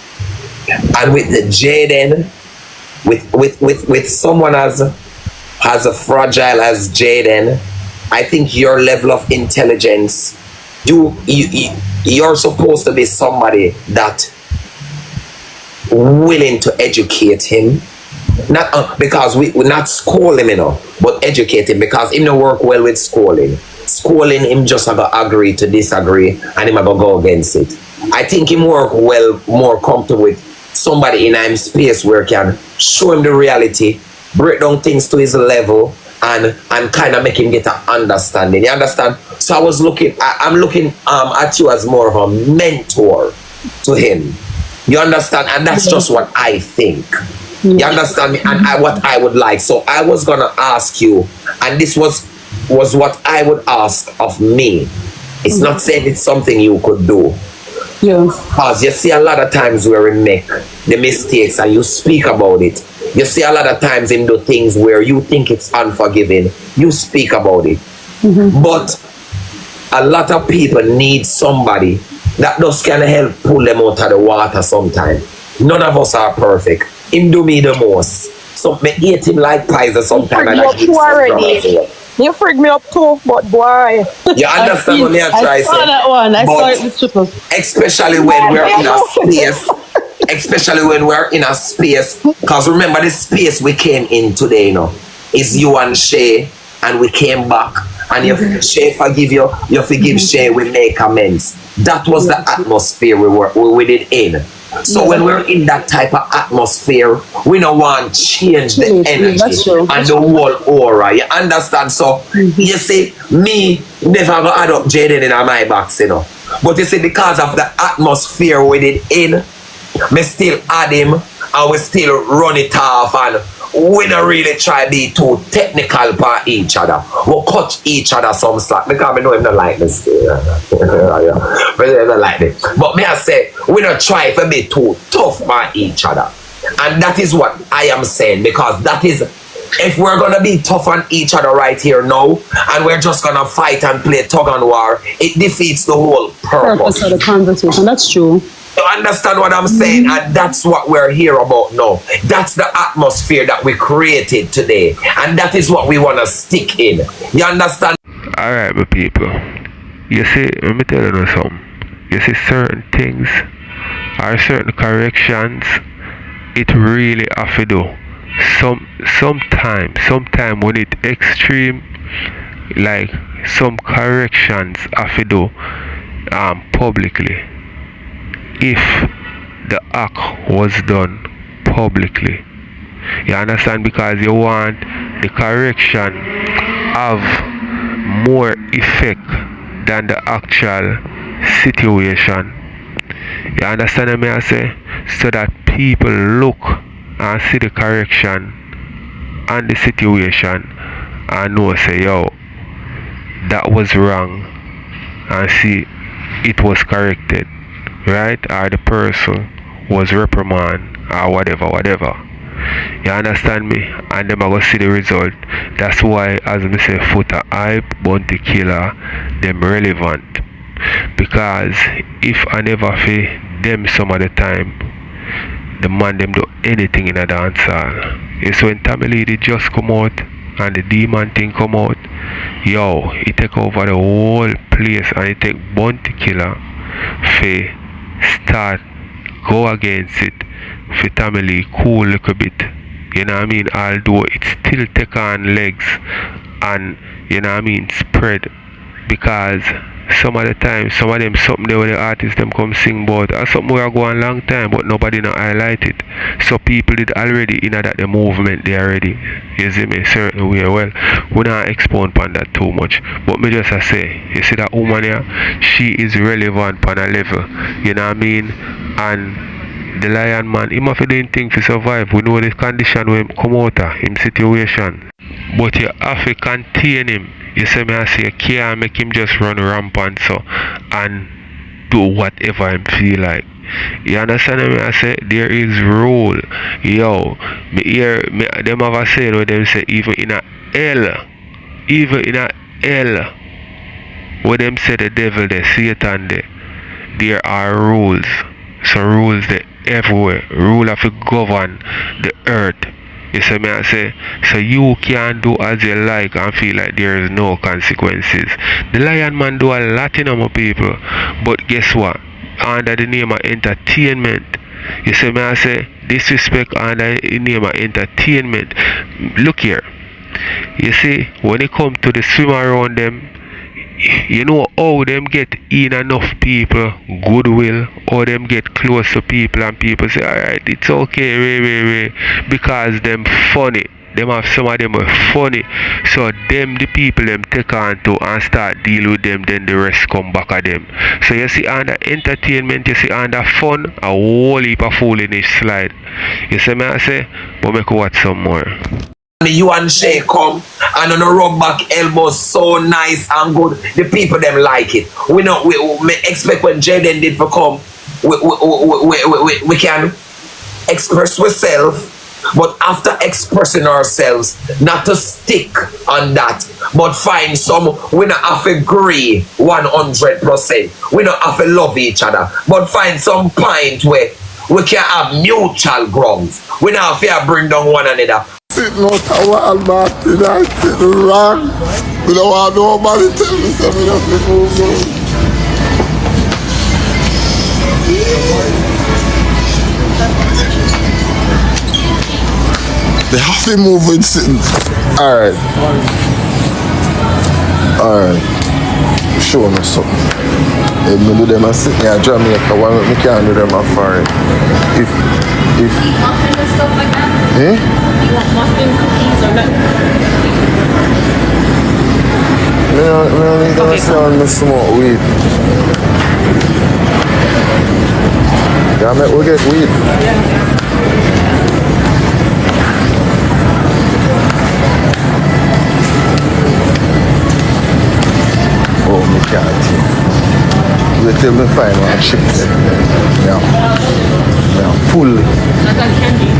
And with the Jayden, with someone as a fragile as Jayden, I think your level of intelligence, you're supposed to be somebody that willing to educate him. Not because we're not school him, but educate him, because him no work well with schooling. Schooling him just have to agree to disagree and him have to go against it. I think him work well, more comfortable with somebody in him space where can show him the reality, break down things to his level, and kind of make him get an understanding. You understand? So I'm looking at you as more of a mentor to him. You understand? And that's just what I think. You understand me? And what I would like. So I was gonna ask you, and this was what I would ask of me. It's not saying it's something you could do. Yeah. Because you see a lot of times where we make the mistakes and you speak about it. You see a lot of times him do things where you think it's unforgiving. You speak about it. But a lot of people need somebody that just can help pull them out of the water sometime. None of us are perfect. Him do me the most. So me hate him like pies or sometimes. You freak me up too, but boy. You understand what me I try to say? I saw that one. I saw it with Tripple. Especially when we're in a space. Especially when we're in a space. Because remember the space we came in today, is you and Shay, and we came back. And if Shay forgive you, you forgive Shay, we make amends. That was the atmosphere we did in. So when we're in that type of atmosphere, we don't want to change the energy and the whole aura. You understand? So you see, me never gonna add up Jayden in my box, But you see, because of the atmosphere we did in, me still add him and we still run it off, and we don't really try to be too technical for each other. We cut each other some slack because I know him not like this. But me I say, we don't try to be too tough for each other. And that is what I am saying, because that is, if we're going to be tough on each other right here now, and we're just going to fight and play tug and war, it defeats the whole purpose of the conversation. That's true. You understand what I'm saying? And that's what we're here about now. That's the atmosphere that we created today. And that is what we want to stick in. You understand? Alright, my people. You see, let me tell you something. You see, certain things or certain corrections, it really have to do. Sometime when it extreme, like some corrections have to do publicly. If the act was done publicly, you understand, because you want the correction have more effect than the actual situation. You understand what I say? So that people look and see the correction and the situation and know, say, yo, that was wrong, and see it was corrected, right? Or the person was reprimanded or whatever. You understand me? And them are gonna see the result. That's why, as we say, foota hype, bounty killer, them relevant. Because if I never feel them some of the time, the man them do anything in a dance hall. It's when Tommy Lee just come out and the demon thing come out, yo, he take over the whole place, and he take bounty killer for start go against it for Tommy Lee cool little bit. You know what I mean? Although it still take on legs and, you know what I mean, spread, because some of the time, some of them something there where the artists them come sing about, or something where I go on long time but nobody not highlight it. So people did already in that the movement they already. You see me? Certain way. Well, we not expound on that too much. But me just say, you see that woman here, she is relevant on a level. You know what I mean? And the lion man, he must be doing things to survive. We know the condition when him come out of him situation. But you have to contain him. You see me, I say, you can't make him just run rampant so and do whatever him feel like. You understand me? I say there is rule. Yo, me hear them have a saying where them say even in a hell, where them say the devil there, Satan there are rules. So rules there everywhere. Rule have to govern the earth. You see me, I say, so you can do as you like and feel like there is no consequences. The lion man do a lot in my people, but guess what? Under the name of entertainment, you see me, I say, disrespect under the name of entertainment. Look here, you see, when it come to the swim around them, you know how them get in enough people goodwill, or them get close to people and people say, alright, it's okay, because them funny. Them have some of them are funny. So them the people them take on to and start deal with them, then the rest come back at them. So you see under entertainment, you see under fun, a whole heap of foolishness slide. You see me I say, but make watch some more. You and Shay come and on a rub back elbows so nice and good. The people them like it. We expect when Jayden did for come, we can express ourselves, but after expressing ourselves, not to stick on that, but find some. We not have to agree 100%. We not have to love each other, but find some point where we can have mutual grounds. We not have to bring down one another. Sitting out a wall, Martin, and sitting wrong. We don't want nobody tell me something we have to move on. They have to move with sitting. Alright. Show me something. If me do them a sit near Jamaica, why me can't do them a foreign? If muffins and stuff like that? Eh? You want muffin cookies or nothing? Me only gonna say on me smoke weed. Yeah, we get weed. Oh, me can't. Wait till me find one shit. Yeah, full. Not that candy.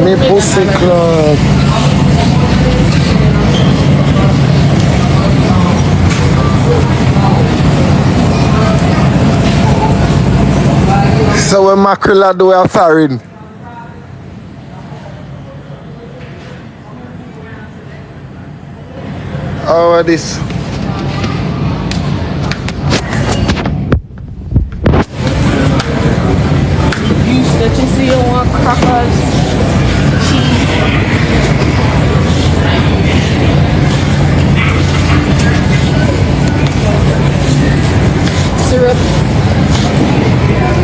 Me pussy clock. So when mackerel do a foreign. How are this? Let you see you want crackers, cheese. Syrup.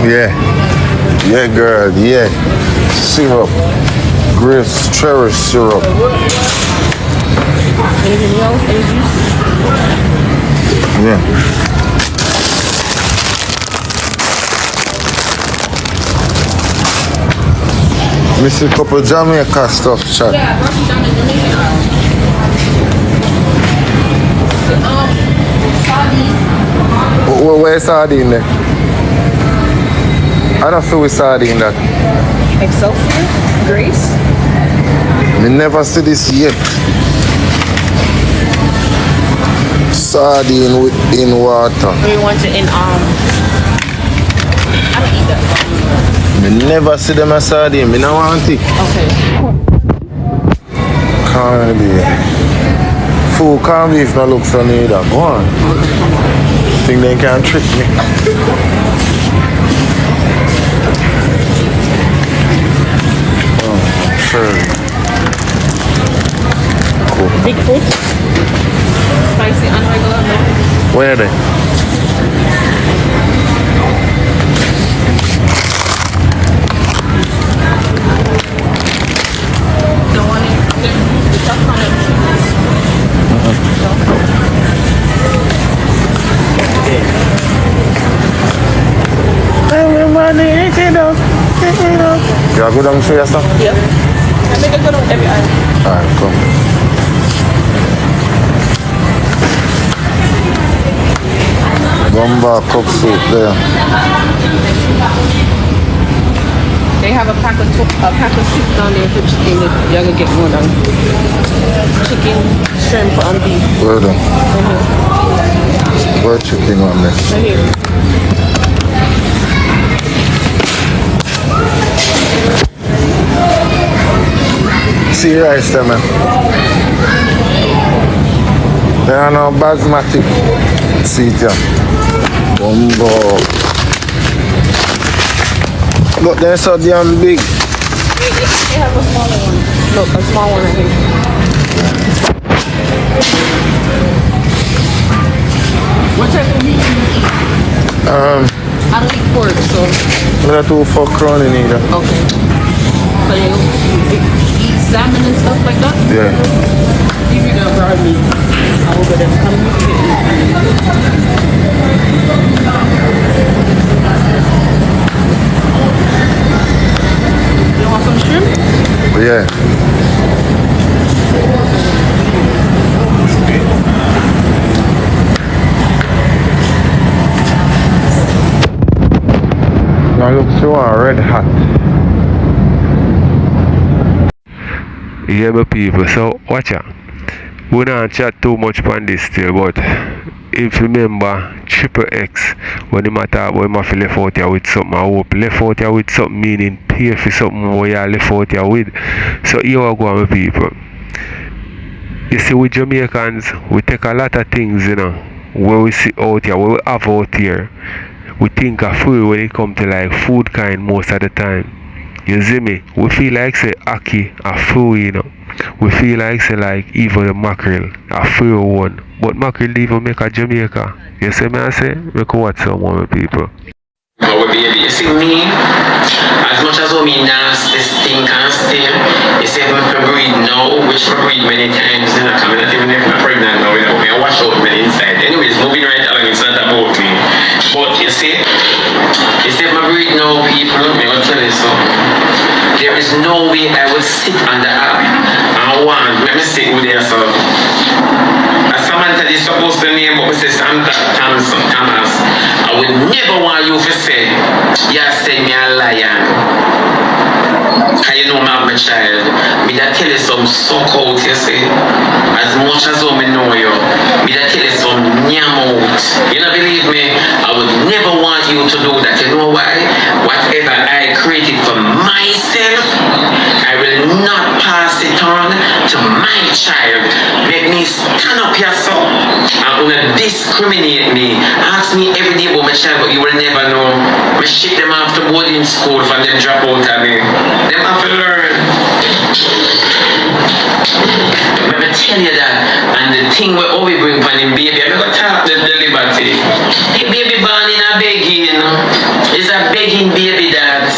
Yeah. Yeah, girl. Yeah. Syrup. Grapes, cherry syrup. Anything else? Any juice? Yeah. Miss a couple Jamaica stuff, chat. Yeah, Rocky down in Jamaica. Sardine. Where's sardine there? I don't feel with sardine that. Excelsior? Grace? Me never see this yet. Sardine in water. We want it in I don't eat that. Me never see them as sardine. Me no want it. Okay. Can't be. Food can't be if no look so neither. Go on. Think they can trick me. Oh, sure. Cool. Big foot. Spicy and regular. Where are they? Don't want it. The tough on it. You are good on for yourself? Yeah. I make a good on every eye. Alright, come. Gumba cook soup there. They have a pack of soup down there for chicken. You're gonna get more than chicken, shrimp, and beef. Well done. What chicken on there? Right here. See rice there, man. There are no basmati seed here. Bumbo. But they're so damn big. They have a smaller one. Look, a small one right here. What type of meat do you eat? I don't eat pork, so. I'm not too for crowning either. Okay. So you eat salmon and stuff like that? Yeah. If you're gonna bribe me, I will go there. Come with me. You want some shrimp? Yeah. Now look, so red hot. Yeah, my people, so watch out. We don't chat too much on this still, but if you remember Triple X, when he talk about him have left out here with something, I hope left out here with something meaning pay for something what you left out here with. So here I go, my people. You see, with Jamaicans, we take a lot of things, you know, where we see out here, where we have out here. We think of food when it comes to like food kind most of the time. You see me? We feel like say ackee a food, you know. We feel like say like even the mackerel a food one. But mackerel even make a Jamaica. You see me I say? Make watch some more people. But baby, you see me, as much as me nasty stink and stay, you see me breathe now, which I breathe many times, you know, coming not even if I'm pregnant now, you know, I wash out my inside. Anyways, moving right along, it's not about me. But you see me breathe now, people, me will tell you so. There is no way I will sit on the app and let me sit with there, so. As Samantha is supposed to name up, say Santa Thomas. I would never want you to say, you said me a liar. Cause you know I have my child. Me that tell you some suck out, you see. As much as I know you, me that tell you some nyam out. You don't believe me? I would never want you to do that. You know why? Whatever I created for myself, I will not pass it on to my child. Make me stand up here so and wanna discriminate me. Ask me every day about my child, but you will never know. Me ship them off to boarding school for them drop out of me. Them have to learn. Let me tell you that, and the thing we always bring for him baby, I'm gonna talk the liberty. The baby born in a begging, is a begging baby that.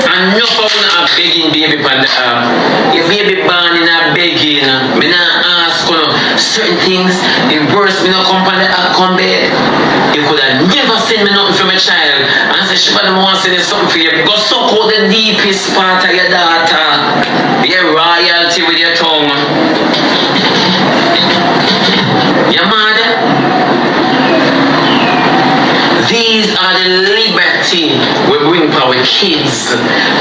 And no phone a begging baby on the app. Your baby born in a begging, me not ask you certain things. The worst me not come on the app come bed. You could have never send me nothing for my child. And say she want to send something for you. Go suck out the deepest part of your daughter. Your royalty with your tongue. Your mother. These are the liberty we bring for our kids.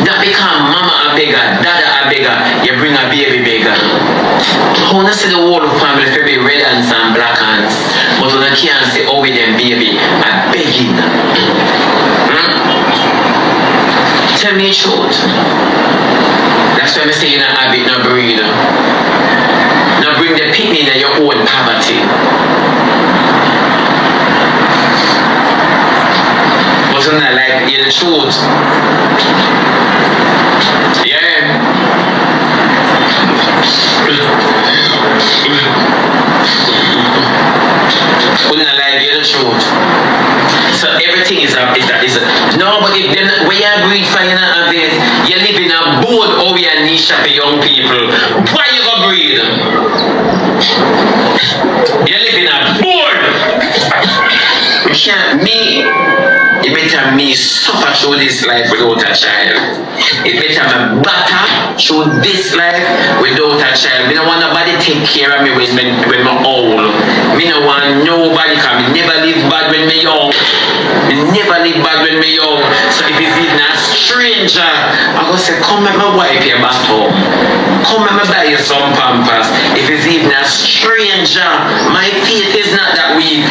Not become mama a beggar, dada a beggar, you bring a baby beggar. I want to see the whole family for be red hands and black hands, but when I can't say, oh, with them baby, I'm begging. Tell me the truth. That's why I say you're not habit, no breed. Now bring the picnic in your own poverty. Wasn't that like the truth? Yeah. Wouldn't I like the truth? So everything is a no, but if then when you breed for you not have it, you live in a board over your niche for young people. Why you go breed? You live in a board. You can't it better me suffer through this life without a child. It better me battle through this life without a child. Me don't want nobody take care of me when I'm old. Me don't want nobody because me never live bad when me young. Me never live bad when me young. So if it's even a stranger, I go say, come let me wipe your back home. Come let me buy you some pampers. If it's even a stranger, my faith is not that weak.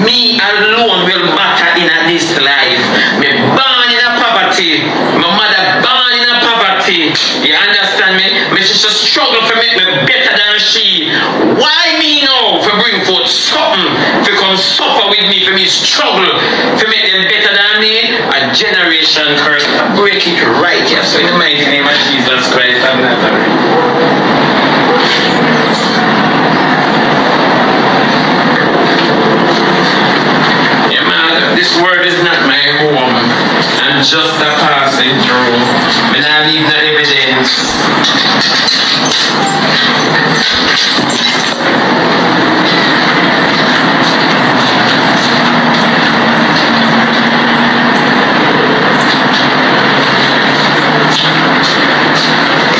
Me alone will battle in this life. Me born in a poverty. My mother born in a poverty. You understand me? Me just struggle for make me better than she. Why me now? For bring forth something. For come suffer with me. For me struggle. For make them better than me. A generation curse. I break it right here. So in the mighty name of Jesus Christ of Nazareth. This word is not my home. I'm just a passing through. When I leave the evidence.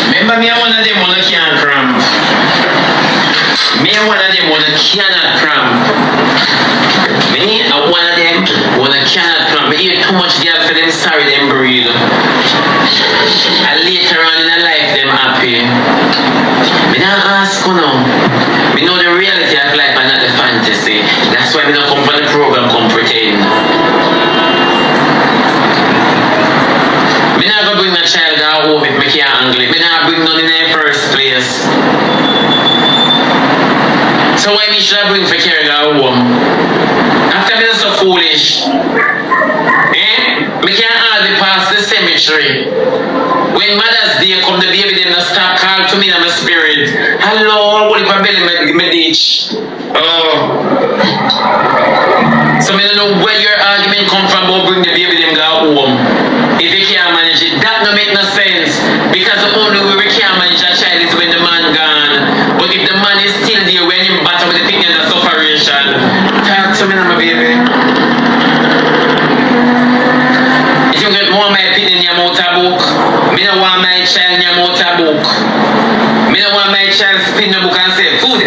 Remember me, I'm one of them who can't cramp. Me, I'm one of them who cannot cramp. Me, I'm one of them who cannot cramp. Me eat too much girl for them sorry them breed. And later on in their life them happy. Me not ask you now. Me know the reality of life and not the fantasy. That's why me don't come for the program, come pretend. Me not go bring my child out home if me can't handle it. Me not bring none in the first place. So why me should I bring for carry her home? After me so foolish. Me can't hardly pass the cemetery. When Mother's Day come, the baby them not start call to me in my spirit. Hello, what if I belly me ditch? Oh. So me don't know where your argument come from about bring the baby them go home. If you can't manage it, that don't make no sense. Because the only way we can't manage a child is when the man gone. But if the man is still there, when him battle with the thing and the sufferation, talk to me now, my baby. If you get more my opinion in your motor book, me don't want my child in your motor book. Me don't want my child spin the book and say, food.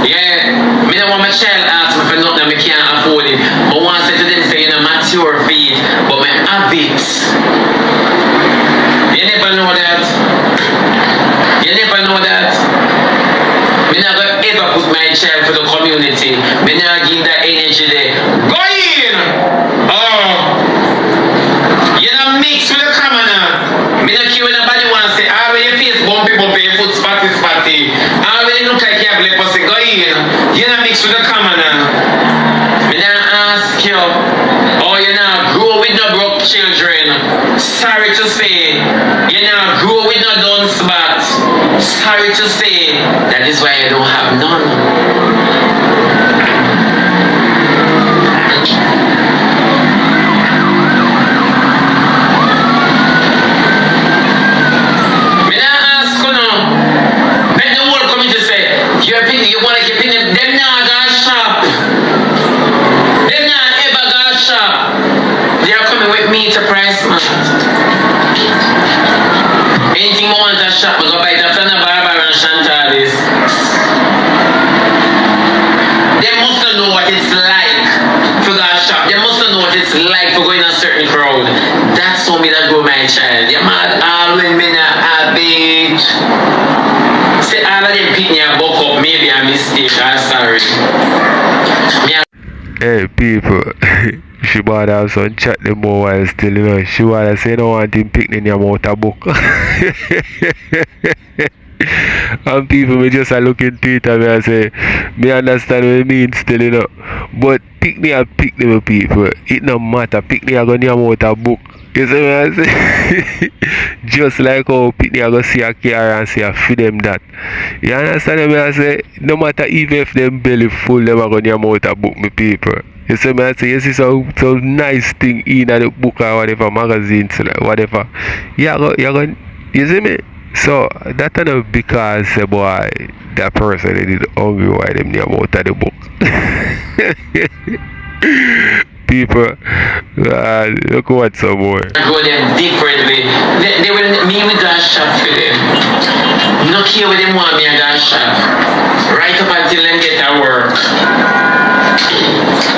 Yeah. Me don't want my child ask me for nothing that me can't afford it. But once I say to them, say, you know, mature feet, but me have it. energy. Me not give that energy there. Go in! You know mix with the commoner. Me not care when nobody wants to say, when your face bumpy, your foot spotty. When you look like you have leprosy, go in. You know mix with the commoner. Me not ask you, you not grow with no broke children. Sorry to say, you not grow with no dunce spots. Sorry to say, that is why I don't have none. Me not ask you now. Make the whole community say, you want to keep in them not go shop. Them not ever go shop. They are coming with me to price man. Anything I want to shop, I go buy it after the Barbara and Chantalis. They must not know what it's like to go shop. They must not know what it's like to go in a certain crowd. That's how me that grow my child. You're mad all when me not a bitch. Say all of them pick me a buck up, maybe a mistake, I'm sorry. Hey people, she bought have some chat them more while still, you know. She wanna say no want him picking your mouth a book. And people me just a look into it and me a say, me understand what it means still, you know. But pick me and pick them people. It no matter, pick me a gun your mouth a book. You see what I say? Just like how Pitney I go see a car and say I feed them that. You understand what I say? No matter even if them belly full, them are going to mouth a book me people. You see what I say? You see some nice thing in the book or whatever, magazines, like whatever. You see me? So that is because boy, that person they did hungry why them near mouth of the book. People, look what some more. Go them differently. They will me with that shop for them. No care what them want me a that shop. Right up until them get a work.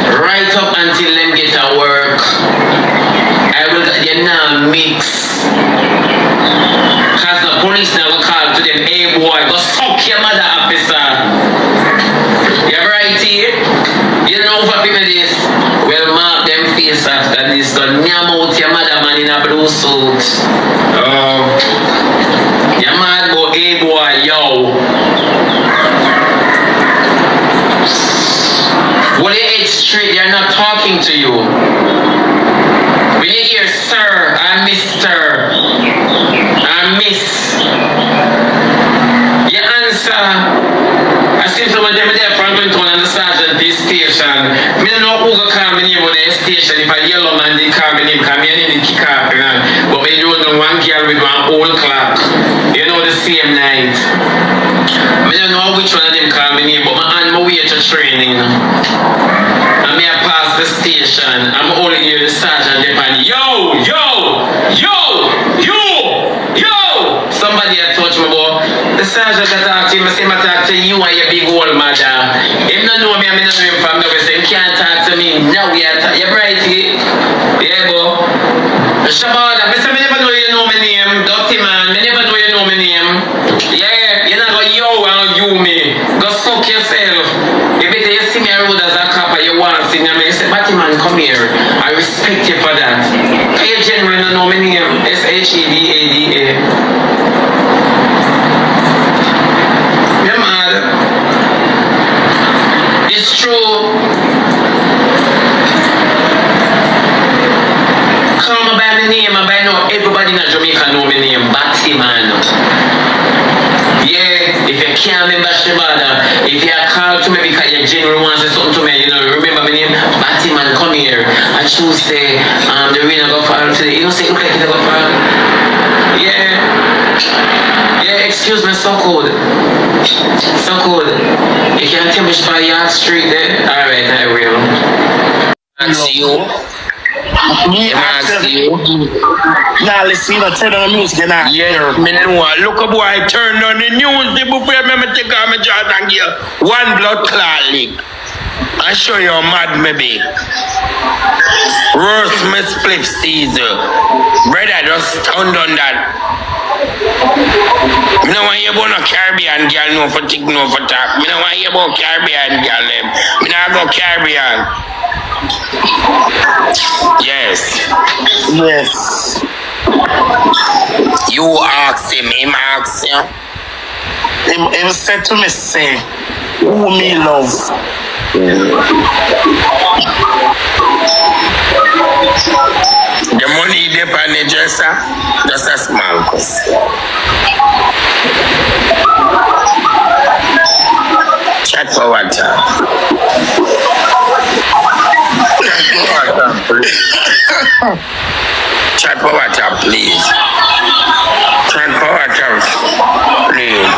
Right up until them get a work. I will get now mix. Cause the police now will call to them, hey boy, go suck your mother officer. You right here? You know what people this? Well, mark them face after this. Go nyam out your mother man in a blue suit. Your mad boy, hey boy, yo. When you head straight, they're not talking to you. When you hear sir and mister and miss, you answer. I see some of them there from Clinton and the sergeant this station. I don't know who go call me name on the station. If a yellow man they call me name, because me need to kick off. But when you know one girl with one old clock, you know the same night. I don't know which one of them call me name, but I'm on my way to training. And me I pass the station. I'm only hear the sergeant and yo. Somebody had touched me, but the sergeant that talk to him, I say I talk to you and your big old mother. Him not know me, I don't know him from nowhere, so he can't talk to me. Now we are talking. You're right here. Yeah, go. Shabada, I say I never know you know my name. Dirty man, I never know you know my name. Yeah, you're not going yo and you me. Go suck yourself. If you see me around as a cop and you want to see me, you say, Batty man, come here. I respect you for that. Can you genuinely know my name? SHEBADA. It's true. Call me by my name, and by now everybody in Jamaica know my name, Batty man. Yeah, if you can't remember Shabada, if you call to me because you genuinely want to say something to me, you know, remember my name, Batty man, come here. I choose say, the rain go fall today. You don't say, look like it go fall. Yeah, excuse me, so cold. You can tell me by Yard Street there? Alright, I will. Ask you. Nah, listen, turn on the music now. Yeah, me know. Look a boy, turn on the news. The before me take off my jaws and give one blood clot leak. I show you how mad maybe. Roast my spliff Caesar. Brother, just stand on that. Me no want hear about no Caribbean girl, no for tick, no for talk. Me no want hear about Caribbean girl, them. Me no go Caribbean. Yes. Yes. You ask him ask you. He said to me, say, who me love? The money they pay the dresser, just a small question. Chat for WhatsApp. Chat for WhatsApp, please. Chat for WhatsApp, please.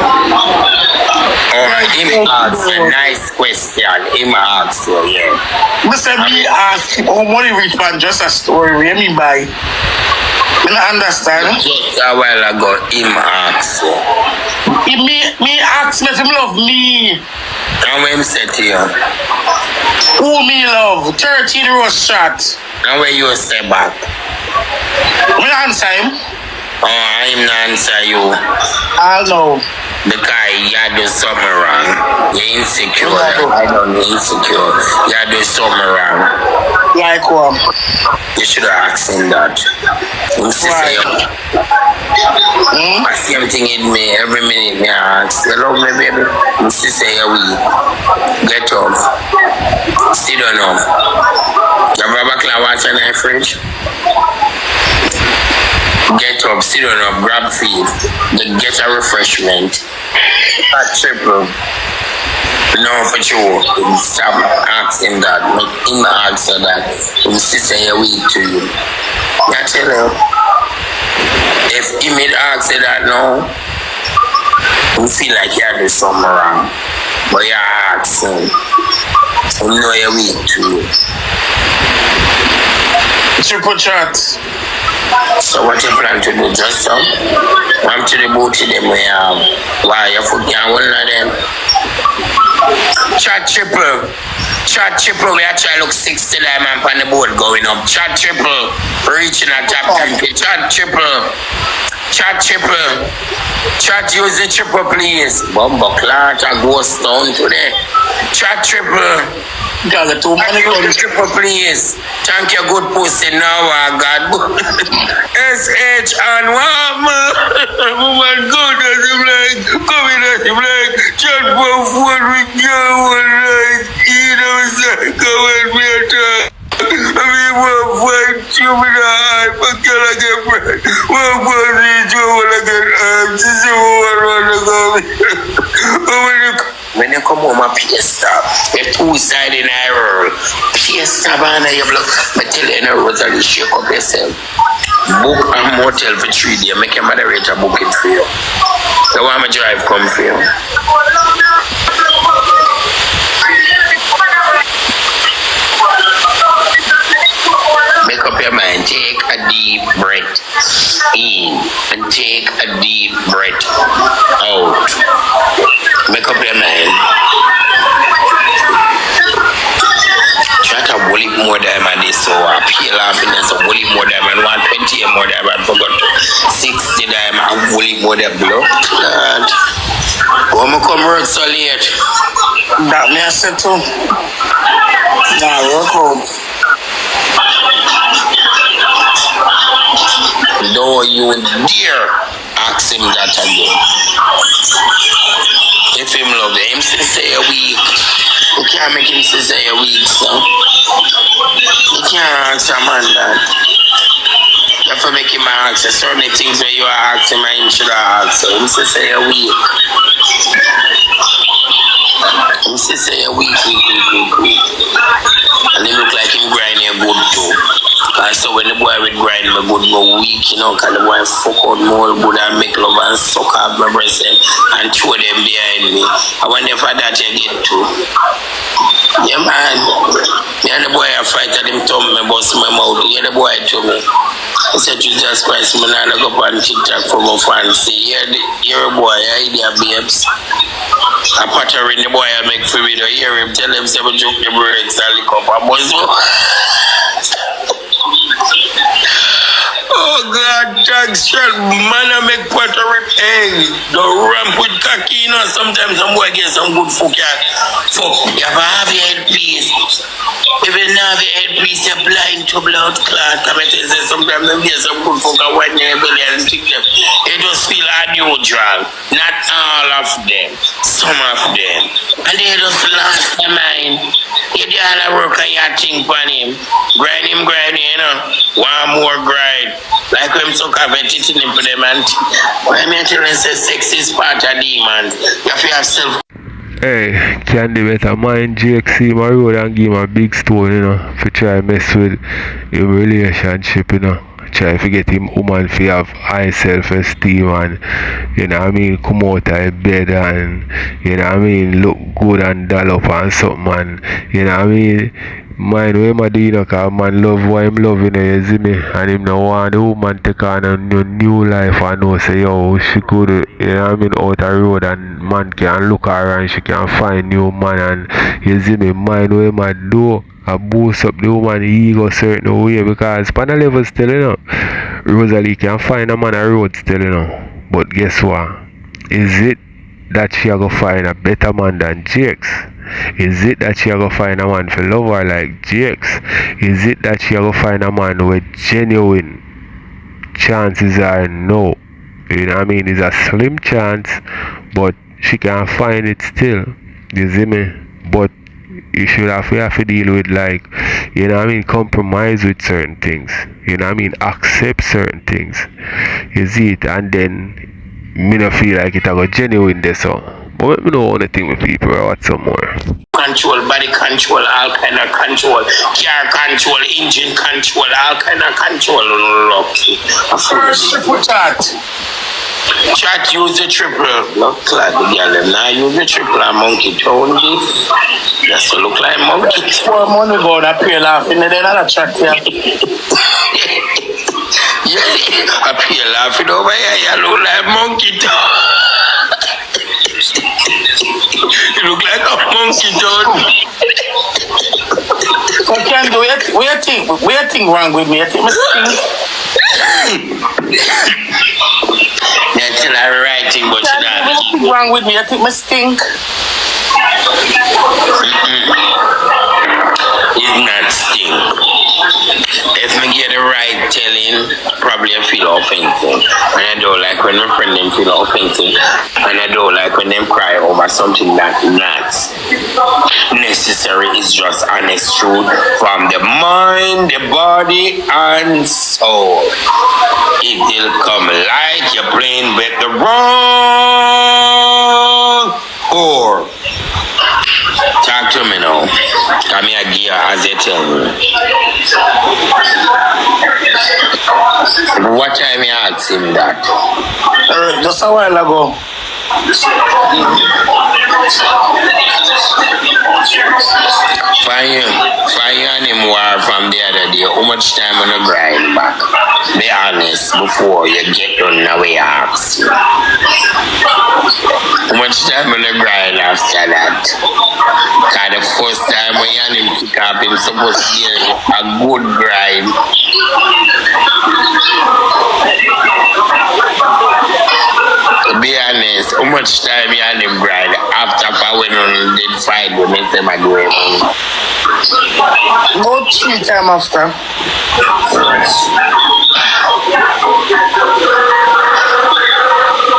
Or him ask a nice question. Him ask you, yeah. Mr. B ask him, oh, money rich man, just a story. What do you mean by? You don't understand? Just a while ago, him ask you. Me ask me if him love me. And when him say to you? Who me love? 13 rose shot. And when you say back? Me answer him. Oh, I'm not answer you. I know. Because you do something wrong. You're insecure. I don't know, insecure. You do something wrong. Like what? You should have asked him that. Same thing in me. Every minute me ask, you love me, baby? You say you're weak. Get up. Sit down now. You have a bottle of water in the fridge? Get up, sit down up, grab feed, get a refreshment. Tripple. No, for sure. Stop asking that. Make him answer that. His sister you're weak to you. I tell you. If he made answer that no, you feel like you do something wrong. But you ask him. You know you're weak to you. Triple chat. So what you plan to do? Just some? I'm to the boat to them we have. Why you foot can't hold of them? Chat triple. Chat triple. We actually look 60 diamond on the boat going up. Chat triple. Reaching a top 10. Chat triple. Chat triple. Chat use the triple please. Bumbo clot a ghost down today. Chat triple. Got the 2 money going. Triple please. Thank you good pussy now, God. SH and woman good as him like, coming as him like, chat for food with you, like, you know, come and me a talk. I mean, one fight, you with a eye, fuck you like a friend. One body, you like an arm, this is one when you come home, a fiesta, a two-side in a roll. Fiesta, man, you block. I tell you, in a rosealee, shake up yourself. Book a motel for 3 days. Make a moderator book it for you. The one my drive come for you. Make up your mind. Take a deep breath in and take a deep breath out. Make up your mind. Try to bully more diamond this so peel off in this bully more diamond 120 more diamond forgot 60 diamond bully more the blood. Come work so late. That me I said too. Nah, work out. Though you dare ask him that again. If him love him, say a week. You can't make him say a week, so. You can't answer man that. You have to make him answer certain things where you are asking him and him should have asked. So him say a week. Him say a week. And he look like him grinding good too. And so when the boy would grind me good go weak, you know, cause the boy fuck out more good and make love and suck off my breast and throw them behind me. I wonder if that you get to. Yeah man. Me and the boy I fight at him thumb me bust my mouth. Yeah the boy to me. I said Jesus Christ, me not look up on TikTok for my fans. Say, you're a boy, I hear babes. I patter in the boy I make for video. Hear him tell him say we joke the brakes and lick up a buzz. Oh Oh God, thanks, man, I make pot of rip egg. The ramp with khaki, you know, sometimes I'm going to get some good fuck. Fuck, you have your headpiece. If you don't have your headpiece, you're blind to blood clot. Sometimes I'm get some good fuck and white their belly and stick them. It just feel unusual. Not all of them. Some of them. And they just lost their mind. You do all the work and you think on him. Grind him, you know. One more grind. Like when some covetted him for them and when I tell you sex is part of demons. You have to have self. Hey, Candy better mind Jake see my road and give him a big stone, you know, to try mess with your relationship, you know. Try to get him woman to have high self-esteem and, you know what I mean, come out of bed and, you know what I mean, look good and doll up and something and, you know what I mean. Mind what him a do, you know, cause man love what him love, you know, you see me, and him no want the woman take on a new life and know say, yo, she could, you know what I mean, out the road and man can look her and she can find new man and, you see me, mind what him a do, a boost up the woman ego certain way, because pan a level still, you know, Rosealee can find a man a road still, you know, but guess what, is it that she a go find a better man than Jakes? Is it that she a go find a man for love her like Jakes? Is it that she a go find a man with genuine? Chances are no. You know what I mean? It's a slim chance, but she can find it still. You see me? But you should have to deal with, like, you know what I mean, compromise with certain things. You know what I mean? Accept certain things. You see it, and then me not feel like it a go genuine there, so. But me don't want to think with people or what some more. Control, body control, all kind of control, car control, engine control, all kind of control. Lucky. First triple chat. Chat use the triple. Look like the girl them now use the triple and monkey tone this. Just to look like monkey. 4 months ago, that pay laughing and then another chat here. Yeah, I feel laughing over here. You look like monkey tone. You look like a monkey dog. I can't do it. Where you think wrong with me? You think me stink? That's still a right thing, but you know. Where you think wrong with me? You think me stink? It's not stink. If me get the right telling, probably I feel offensive. And I don't like when my friend them feel offensive. And I don't like when them cry over something that not necessary. It's just honest truth from the mind, the body, and soul. It will come like you're playing with the wrong whore. Talk to me now. Come here, gear, as you tell me. What time you asked him that? Just a while ago. Find you and him war from the other day. How much time on the grind back? Be honest before you get done now we ask you. How much time on the grind after that? Cause the first time when you and him kick off, him supposed to get a good grind. To be honest, how much time you and him grind after when on did fight when they say my doing? About 3 times after.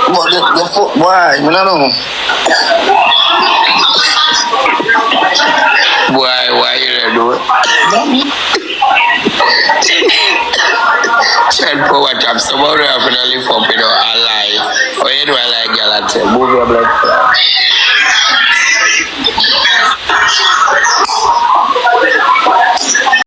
But the foot, why? I don't know. Why you don't do it? Child power trap, somebody have to lift up, you know, a lie. Or you know, I like girl and say, move your blood.